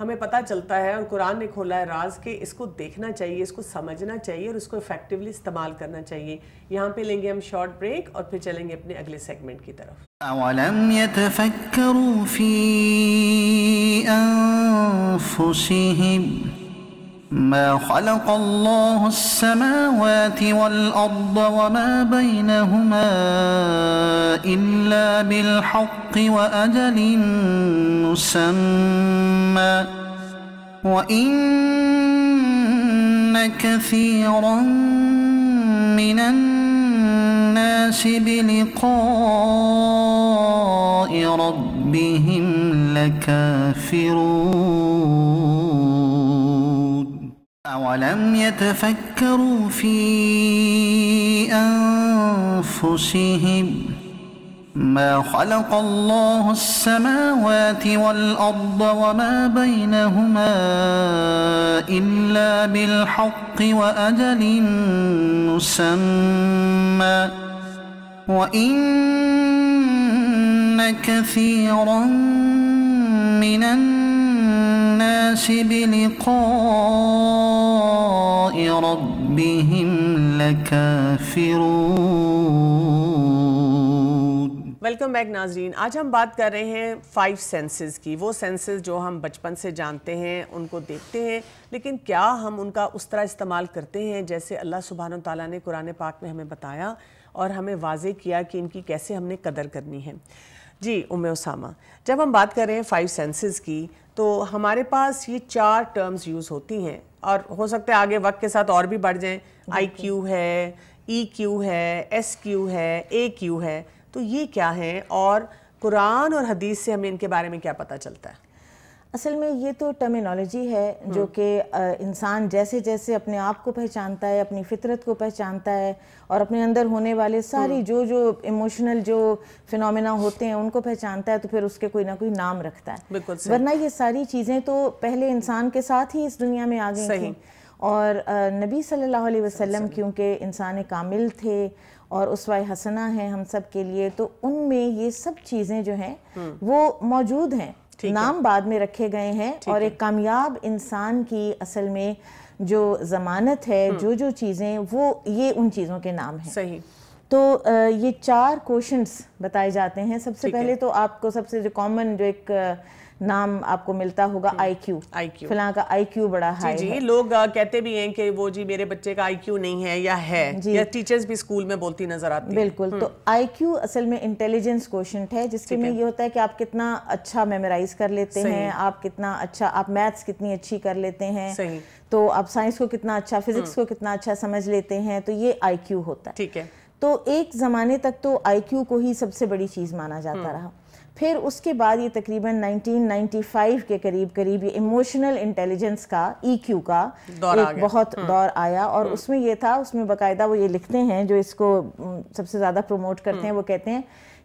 ہمیں پتہ چلتا ہے اور قرآن نے کھولا ہے راز کہ اس کو دیکھنا چاہیے, اس کو سمجھنا چاہیے اور اس کو افیکٹولی استعمال کرنا چاہیے. یہاں پہ لیں گے ہم شارٹ بریک اور پھر چلیں گے اپنے اگلے سیگمنٹ کی طرف. أَوَلَمْ يَتَفَكَّرُوا فِي أَنفُسِهِمْ ما خلق الله السماوات والأرض وما بينهما إلا بالحق وأجل مسمى وإن كثيرا من الناس بلقاء ربهم لكافرون أولم يتفكروا في أنفسهم ما خلق الله السماوات والأرض وما بينهما إلا بالحق وأجل مسمى وإن كثيرا من الناس بلقاء ربهم لكافرون. ویلکم بیک ناظرین. آج ہم بات کر رہے ہیں 5 سینسز کی. وہ سینسز جو ہم بچپن سے جانتے ہیں, ان کو دیکھتے ہیں, لیکن کیا ہم ان کا اس طرح استعمال کرتے ہیں جیسے اللہ سبحانہ وتعالیٰ نے قرآن پاک میں ہمیں بتایا اور ہمیں واضح کیا کہ ان کی کیسے ہم نے قدر کرنی ہے. جی اسامہ, جب ہم بات کر رہے ہیں 5 سینسز کی تو ہمارے پاس یہ 4 ٹرمز یوز ہوتی ہیں اور ہو سکتا ہے آگے وقت کے ساتھ اور بھی بڑھ جائیں. آئی کیو ہے, ای کیو ہے, ایس کیو ہے, اے کیو ہے. تو یہ کیا ہیں اور قرآن اور حدیث سے ہمیں ان کے بارے میں کیا پتہ چلتا ہے؟ اصل میں یہ تو ٹرمینالوجی ہے جو کہ انسان جیسے جیسے اپنے آپ کو پہچانتا ہے, اپنی فطرت کو پہچانتا ہے اور اپنے اندر ہونے والے ساری جو ایموشنل جو فینومینا ہوتے ہیں ان کو پہچانتا ہے, تو پھر اس کے کوئی نہ کوئی نام رکھتا ہے. بالکل. ورنہ یہ ساری چیزیں تو پہلے انسان کے ساتھ ہی اس دنیا میں آ گئی تھیں. اور نبی صلی اللہ علیہ وسلم کیونکہ انسان کامل تھے اور اسوہ حسنہ ہیں ہم سب کے لیے, تو ان میں یہ سب چیزیں جو ہیں وہ موجود ہیں. نام بعد میں رکھے گئے ہیں اور ایک کامیاب انسان کی اصل میں جو ضمانت ہے, جو چیزیں وہ یہ ان چیزوں کے نام ہیں. صحیح. تو یہ 4 کوشنٹس بتائے جاتے ہیں. سب سے پہلے تو آپ کو سب سے جو کامن جو ایک نام آپ کو ملتا ہوگا آئی کیو. فلاں کا آئی کیو بڑا ہائی ہے. جی لوگ کہتے بھی ہیں کہ وہ جی میرے بچے کا آئی کیو نہیں ہے یا ہے, یا ٹیچرز بھی اسکول میں بولتی نظر آتی ہیں. بالکل. تو آئی کیو اصل میں انٹیلیجنس کوشنٹ ہے, جس کے میں یہ ہوتا ہے کہ آپ کتنا اچھا میمورائز کر لیتے ہیں, آپ کتنا اچھا, آپ میتھس کتنی اچھی کر لیتے ہیں, تو آپ سائنس کو کتنا اچھا, فزکس کو کتنا اچھا سمجھ لیتے ہیں. تو یہ آئی کیو ہوتا ہے. ٹھیک ہے. تو ایک زمانے تک تو آئی کیو کو ہی سب سے بڑی چیز مانا جاتا رہا. پھر اس کے بعد یہ تقریباً 1995 کے قریب یہ ایموشنل انٹیلیجنس کا ای کیو کا ایک بہت دور آیا, اور اس میں یہ تھا, اس میں باقاعدہ وہ یہ لکھتے ہیں جو اس کو سب سے زیادہ پروموٹ کرتے ہیں, وہ کہتے ہیں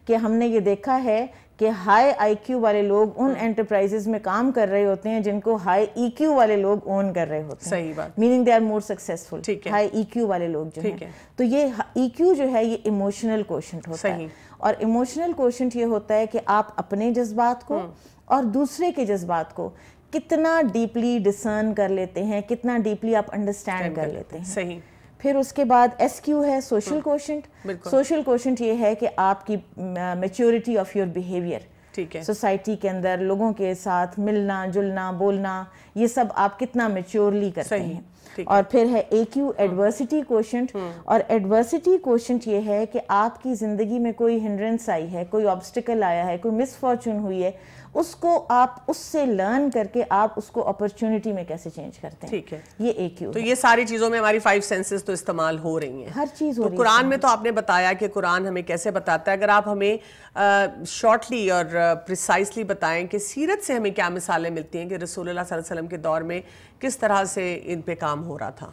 کہ ہم نے یہ دیکھا ہے کہ ہائی آئی کیو والے لوگ ان انٹرپرائزز میں کام کر رہے ہوتے ہیں جن کو ہائی ای کیو والے لوگ اون کر رہے ہوتے ہیں. صحیح بات. Meaning they are more successful. High E Q والے لوگ جو ہیں, تو یہ ای کیو جو ہے یہ ایموشنل کوشنٹ ہوتا ہے. اور ایموشنل کوشنٹ یہ ہوتا ہے کہ آپ اپنے جذبات کو اور دوسرے کے جذبات کو کتنا ڈیپلی ڈسرن کر لیتے ہیں, کتنا ڈیپلی آپ انڈرسٹینڈ کر لیتے ہیں. صحیح. پھر اس کے بعد ایس کیو ہے سوشل کوشنٹ. سوشل کوشنٹ یہ ہے کہ آپ کی maturity of your behaviour, society کے اندر لوگوں کے ساتھ ملنا جلنا بولنا, یہ سب آپ کتنا میچورلی کرتے ہیں. اور پھر ہے اے کیو ایڈورسٹی کوشنٹ. اور ایڈورسٹی کوشنٹ یہ ہے کہ آپ کی زندگی میں کوئی ہنڈرنس آئی ہے, کوئی آبسٹیکل آیا ہے, کوئی مس فارچون ہوئی ہے, اس کو آپ اس سے لرن کر کے آپ اس کو اپرچونٹی میں کیسے چینج کرتے ہیں. ٹھیک ہے. یہ اے کیو. تو یہ ساری چیزوں میں ہماری 5 سینسز تو استعمال ہو رہی ہیں. ہر چیز ہو رہی ہے. تو قرآن میں تو آپ نے بتایا کہ قرآن ہمیں کیسے بتاتا ہے. اگر آپ ہمیں شارٹلی اور پریسائزلی بتائیں کہ سیرت سے ہمیں کیا مثالیں ملتی ہیں کہ رسول اللہ صلی اللہ علیہ وسلم کے دور میں کس طرح سے ان پہ کام ہو رہا تھا.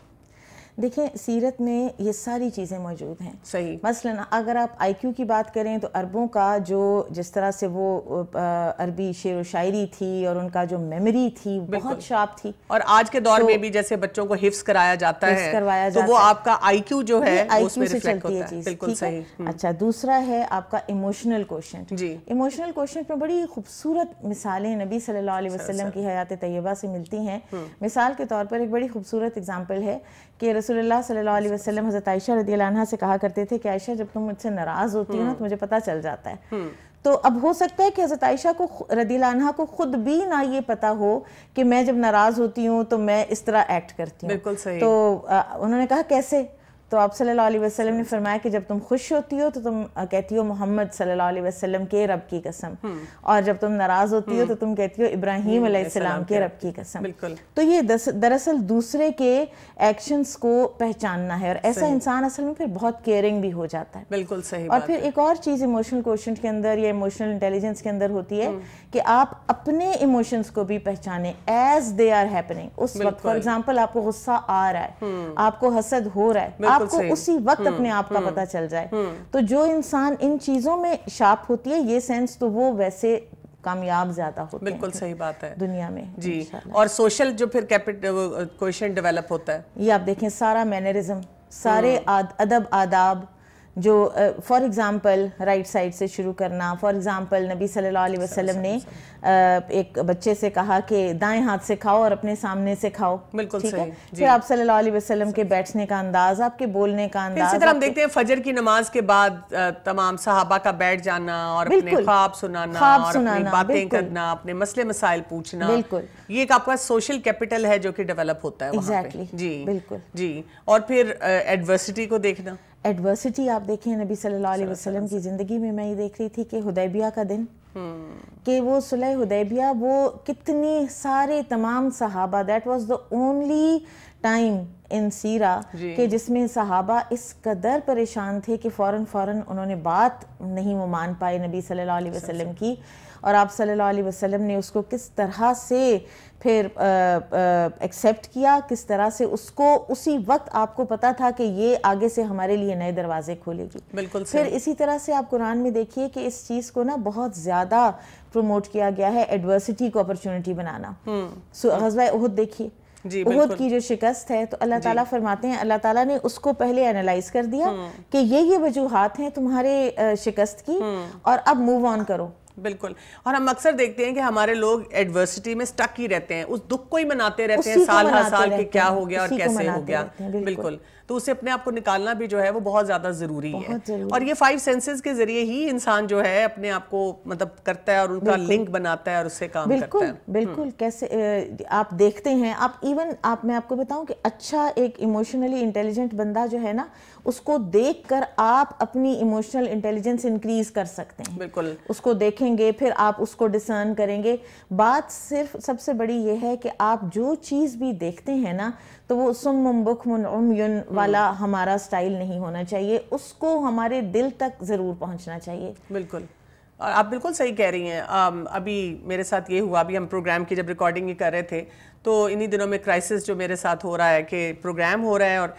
دیکھیں سیرت میں یہ ساری چیزیں موجود ہیں. صحیح. مثلا اگر آپ آئی کیو کی بات کریں تو عربوں کا جو جس طرح سے وہ عربی شعر و شاعری تھی اور ان کا جو میموری تھی بہت شارپ تھی. اور آج کے دور میں بھی جیسے بچوں کو حفظ کرایا جاتا ہے تو وہ آپ کا آئی کیو جو ہے اس میں ریفلیکٹ ہوتا ہے. بالکل صحیح. اچھا دوسرا ہے آپ کا ایموشنل کوشنٹ. جی. ایموشنل کوشنٹ میں بڑی خوبصورت مثالیں نبی صلی اللہ علیہ وسلم کی حیات طیبہ سے ملتی ہیں. مثال کے طور پر ایک بڑی خوبصورت اگزامپل ہے کہ رسول اللہ صلی اللہ علیہ وسلم حضرت عائشہ رضی اللہ عنہ سے کہا کرتے تھے کہ عائشہ جب تم مجھ سے ناراض ہوتی ہو نا تو مجھے پتہ چل جاتا ہے. تو اب ہو سکتا ہے کہ حضرت عائشہ کو رضی اللہ عنہ کو خود بھی نہ یہ پتا ہو کہ میں جب ناراض ہوتی ہوں تو میں اس طرح ایکٹ کرتی ہوں. بالکل صحیح. تو انہوں نے کہا کیسے؟ تو آپ صلی اللہ علیہ وسلم نے فرمایا کہ جب تم خوش ہوتی ہو تو تم کہتی ہو محمد صلی اللہ علیہ وسلم کے رب کی قسم, اور جب تم ناراض ہوتی ہو تو تم کہتی ہو ابراہیم علیہ السلام کے رب کی قسم. بالکل. تو یہ دراصل دوسرے کے ایکشنز کو پہچاننا ہے, اور ایسا انسان اصل میں پھر بہت کیئرنگ بھی ہو جاتا ہے. بالکل صحیح. اور پھر ایک اور چیز ایموشنل کوشنٹ کے اندر یا ایموشنل انٹیلیجنس کے اندر ہوتی ہے کہ آپ اپنے ایموشنز کو بھی پہچانیں ایز دے آر ہیپننگ. اس وقت فار ایگزامپل آپ کو غصہ آ رہا ہے, آپ کو حسد ہو رہا ہے, آپ کو اسی وقت اپنے آپ کا پتہ چل جائے. تو جو انسان ان چیزوں میں شارپ ہوتی ہے یہ سینس, تو وہ ویسے کامیاب زیادہ ہوتے ہیں. بالکل صحیح بات ہے دنیا میں. جی. اور سوشل جو پھر کوشنٹ ڈیولپ ہوتا ہے, یہ آپ دیکھیں سارا مینرزم, سارے ادب آداب جو فار ایگزامپل رائٹ سائڈ سے شروع کرنا. فار ایگزامپل نبی صلی اللہ علیہ وسلم نے ایک بچے سے کہا کہ دائیں ہاتھ سے کھاؤ اور اپنے سامنے سے کھاؤ. بالکل ٹھیک ہے. صحیح. پھر آپ صلی اللہ علیہ وسلم کے بیٹھنے کا انداز, آپ کے بولنے کا انداز. اسی طرح ہم دیکھتے ہیں فجر کی نماز کے بعد تمام صحابہ کا بیٹھ جانا اور اپنے خواب سنانا اور اپنی باتیں کرنا, اپنے مسئلے مسائل پوچھنا. بالکل. یہ ایک آپ کا سوشل کیپٹل ہے جو کہ ڈیولپ ہوتا ہے وہاں پہ. جی بالکل. جی. اور پھر ایڈورسٹی کو دیکھنا. ایڈورسٹی آپ دیکھیں نبی صلی اللہ علیہ وسلم کی زندگی میں یہ دیکھ رہی تھی کہ حدیبیہ کا دن, کہ وہ صلح حدیبیہ, وہ کتنی سارے تمام صحابہ, that was the only time in سیرہ کہ جس میں صحابہ اس قدر پریشان تھے کہ فوراً انہوں نے بات نہیں وہ مان پائے نبی صلی اللہ علیہ وسلم کی, اور آپ صلی اللہ علیہ وسلم نے اس کو کس طرح سے پھر ایکسیپٹ کیا, کس طرح سے اس کو اسی وقت آپ کو پتا تھا کہ یہ آگے سے ہمارے لیے نئے دروازے کھولے گی. بالکل. پھر اسی طرح سے آپ قرآن میں دیکھیے کہ اس چیز کو نا بہت زیادہ پروموٹ کیا گیا ہے, ایڈورسٹی کو اپرچونٹی بنانا. غزوہ احد دیکھیے, احد کی جو شکست ہے, تو اللہ تعالیٰ فرماتے ہیں, اللہ تعالیٰ نے اس کو پہلے اینالائز کر دیا کہ یہ وجوہات ہیں تمہارے شکست کی, اور اب موو آن کرو. بالکل. اور ہم اکثر دیکھتے ہیں کہ ہمارے لوگ ایڈورسٹی میں سٹک ہی رہتے ہیں, اس دکھ کو ہی مناتے رہتے ہیں سال ہر سال کہ کیا ہو گیا اور کیسے ہو گیا. بالکل. تو اسے اپنے آپ کو نکالنا بھی جو ہے وہ بہت زیادہ ضروری ہے, اور یہ 5 سینسز کے ذریعے ہی انسان جو ہے اپنے آپ کو مطلب کرتا ہے اور ان کا لنک بناتا ہے اور اس سے کام کرتا ہے. بالکل. کیسے آپ دیکھتے ہیں, آپ ایون میں آپ کو بتاؤں کہ اچھا ایک ایموشنلی انٹیلیجنٹ بندہ جو ہے نا, اس کو دیکھ کر آپ اپنی ایموشنل انٹیلیجنس انکریز کر سکتے ہیں. بالکل. اس کو دیکھیں گے, پھر آپ اس کو ڈسرن کریں گے. بات صرف سب سے بڑی یہ ہے کہ آپ جو چیز بھی دیکھتے ہیں نا, تو وہ سم بکم عمی والا ہمارا سٹائل نہیں ہونا چاہیے, اس کو ہمارے دل تک ضرور پہنچنا چاہیے. بالکل. اور آپ بالکل صحیح کہہ رہی ہیں. ابھی میرے ساتھ یہ ہوا, ابھی ہم پروگرام کی جب ریکارڈنگ کر رہے تھے تو انہی دنوں میں کرائسس جو میرے ساتھ ہو رہا ہے کہ پروگرام ہو رہا ہے اور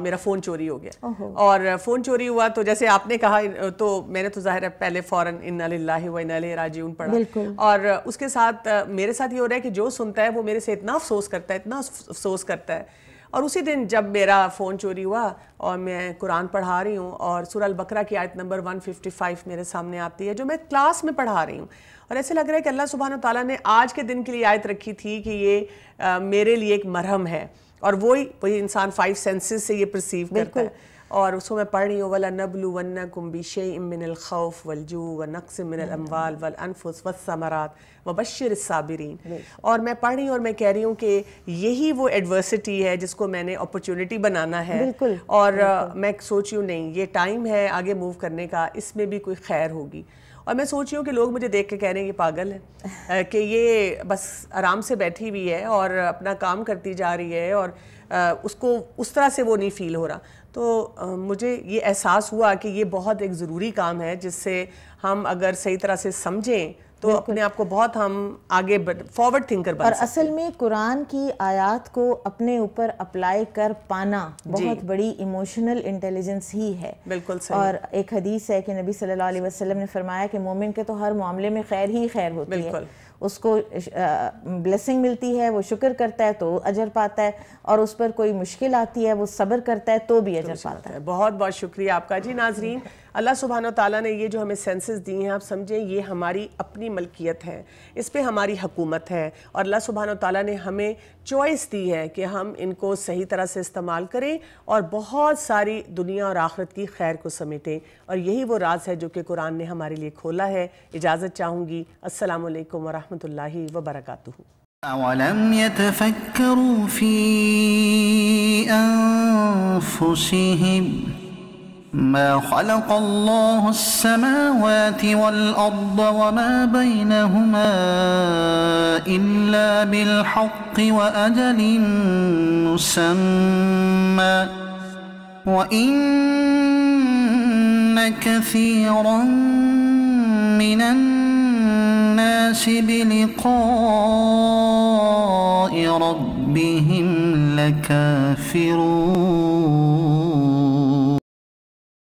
میرا فون چوری ہو گیا. اور فون چوری ہوا تو جیسے آپ نے کہا, تو میں نے تو ظاہر ہے پہلے فوراً انا للہ و انا الیہ راجعون پڑھا, اور اس کے ساتھ میرے ساتھ یہ ہو رہا ہے کہ جو سنتا ہے وہ میرے سے اتنا افسوس کرتا ہے. اور اسی دن جب میرا فون چوری ہوا اور میں قرآن پڑھا رہی ہوں اور سورہ البقرہ کی آیت نمبر 155 میرے سامنے آتی ہے جو میں کلاس میں پڑھا رہی ہوں, اور ایسے لگ رہا ہے کہ اللہ سبحانہ و تعالیٰ نے آج کے دن کے لیے آیت رکھی تھی کہ یہ میرے لیے ایک مرہم ہے, اور وہی انسان 5 سینسز سے یہ پرسیو کرتا ہے. اور اس کو میں پڑھ رہی ہوں وَلَنَبْلُوَنَّكُمْ بِشَيْءٍ مِّنَ الْخَوْفِ وَالْجُوعِ وَنَقْصٍ مِّنَ الْأَمْوَالِ وَالْأَنفُسِ وَالثَّمَرَاتِ وَبَشِّرِ الصَّابِرِينَ. اور میں پڑھ رہی ہوں اور میں کہہ رہی ہوں کہ یہی وہ ایڈورسٹی ہے جس کو میں نے اپرچونٹی بنانا ہے. اور میں سوچ رہی ہوں نہیں, یہ ٹائم ہے آگے موو کرنے کا, اس میں بھی کوئی خیر ہوگی. اور میں سوچ رہی ہوں کہ لوگ مجھے دیکھ کے کہہ رہے ہیں یہ پاگل ہے کہ یہ بس آرام سے بیٹھی ہوئی ہے اور اپنا کام کرتی جا رہی ہے, اور اس کو اس طرح سے وہ نہیں فیل ہو رہا. تو مجھے یہ احساس ہوا کہ یہ بہت ایک ضروری کام ہے جس سے ہم اگر صحیح طرح سے سمجھیں تو اپنے آپ کو بہت ہم آگے فارورڈ تھنکر بن اور سکتے. اصل میں قرآن کی آیات کو اپنے اوپر اپلائی کر پانا بہت بڑی ایموشنل انٹیلیجنس ہی ہے. بالکل صحیح. اور ایک حدیث ہے کہ نبی صلی اللہ علیہ وسلم نے فرمایا کہ مومن کے تو ہر معاملے میں خیر ہی خیر ہوتی ہے. اس کو بلیسنگ ملتی ہے وہ شکر کرتا ہے تو اجر پاتا ہے, اور اس پر کوئی مشکل آتی ہے وہ صبر کرتا ہے تو بھی اجر پاتا ہے. بہت بہت شکریہ آپ کا. جی ناظرین, اللہ سبحانہ و تعالیٰ نے یہ جو ہمیں سینسز دی ہیں, آپ سمجھیں یہ ہماری اپنی ملکیت ہے, اس پہ ہماری حکومت ہے, اور اللہ سبحانہ و تعالیٰ نے ہمیں چوائس دی ہے کہ ہم ان کو صحیح طرح سے استعمال کریں اور بہت ساری دنیا اور آخرت کی خیر کو سمیٹیں, اور یہی وہ راز ہے جو کہ قرآن نے ہمارے لیے کھولا ہے. اجازت چاہوں گی. السلام علیکم ورحمۃ اللہ وبرکاتہ. أولم يتفكروا في أنفسهم ما خلق الله السماوات والأرض وما بينهما إلا بالحق وأجل مسمى وإن كثيرا من الناس بلقاء ربهم لكافرون.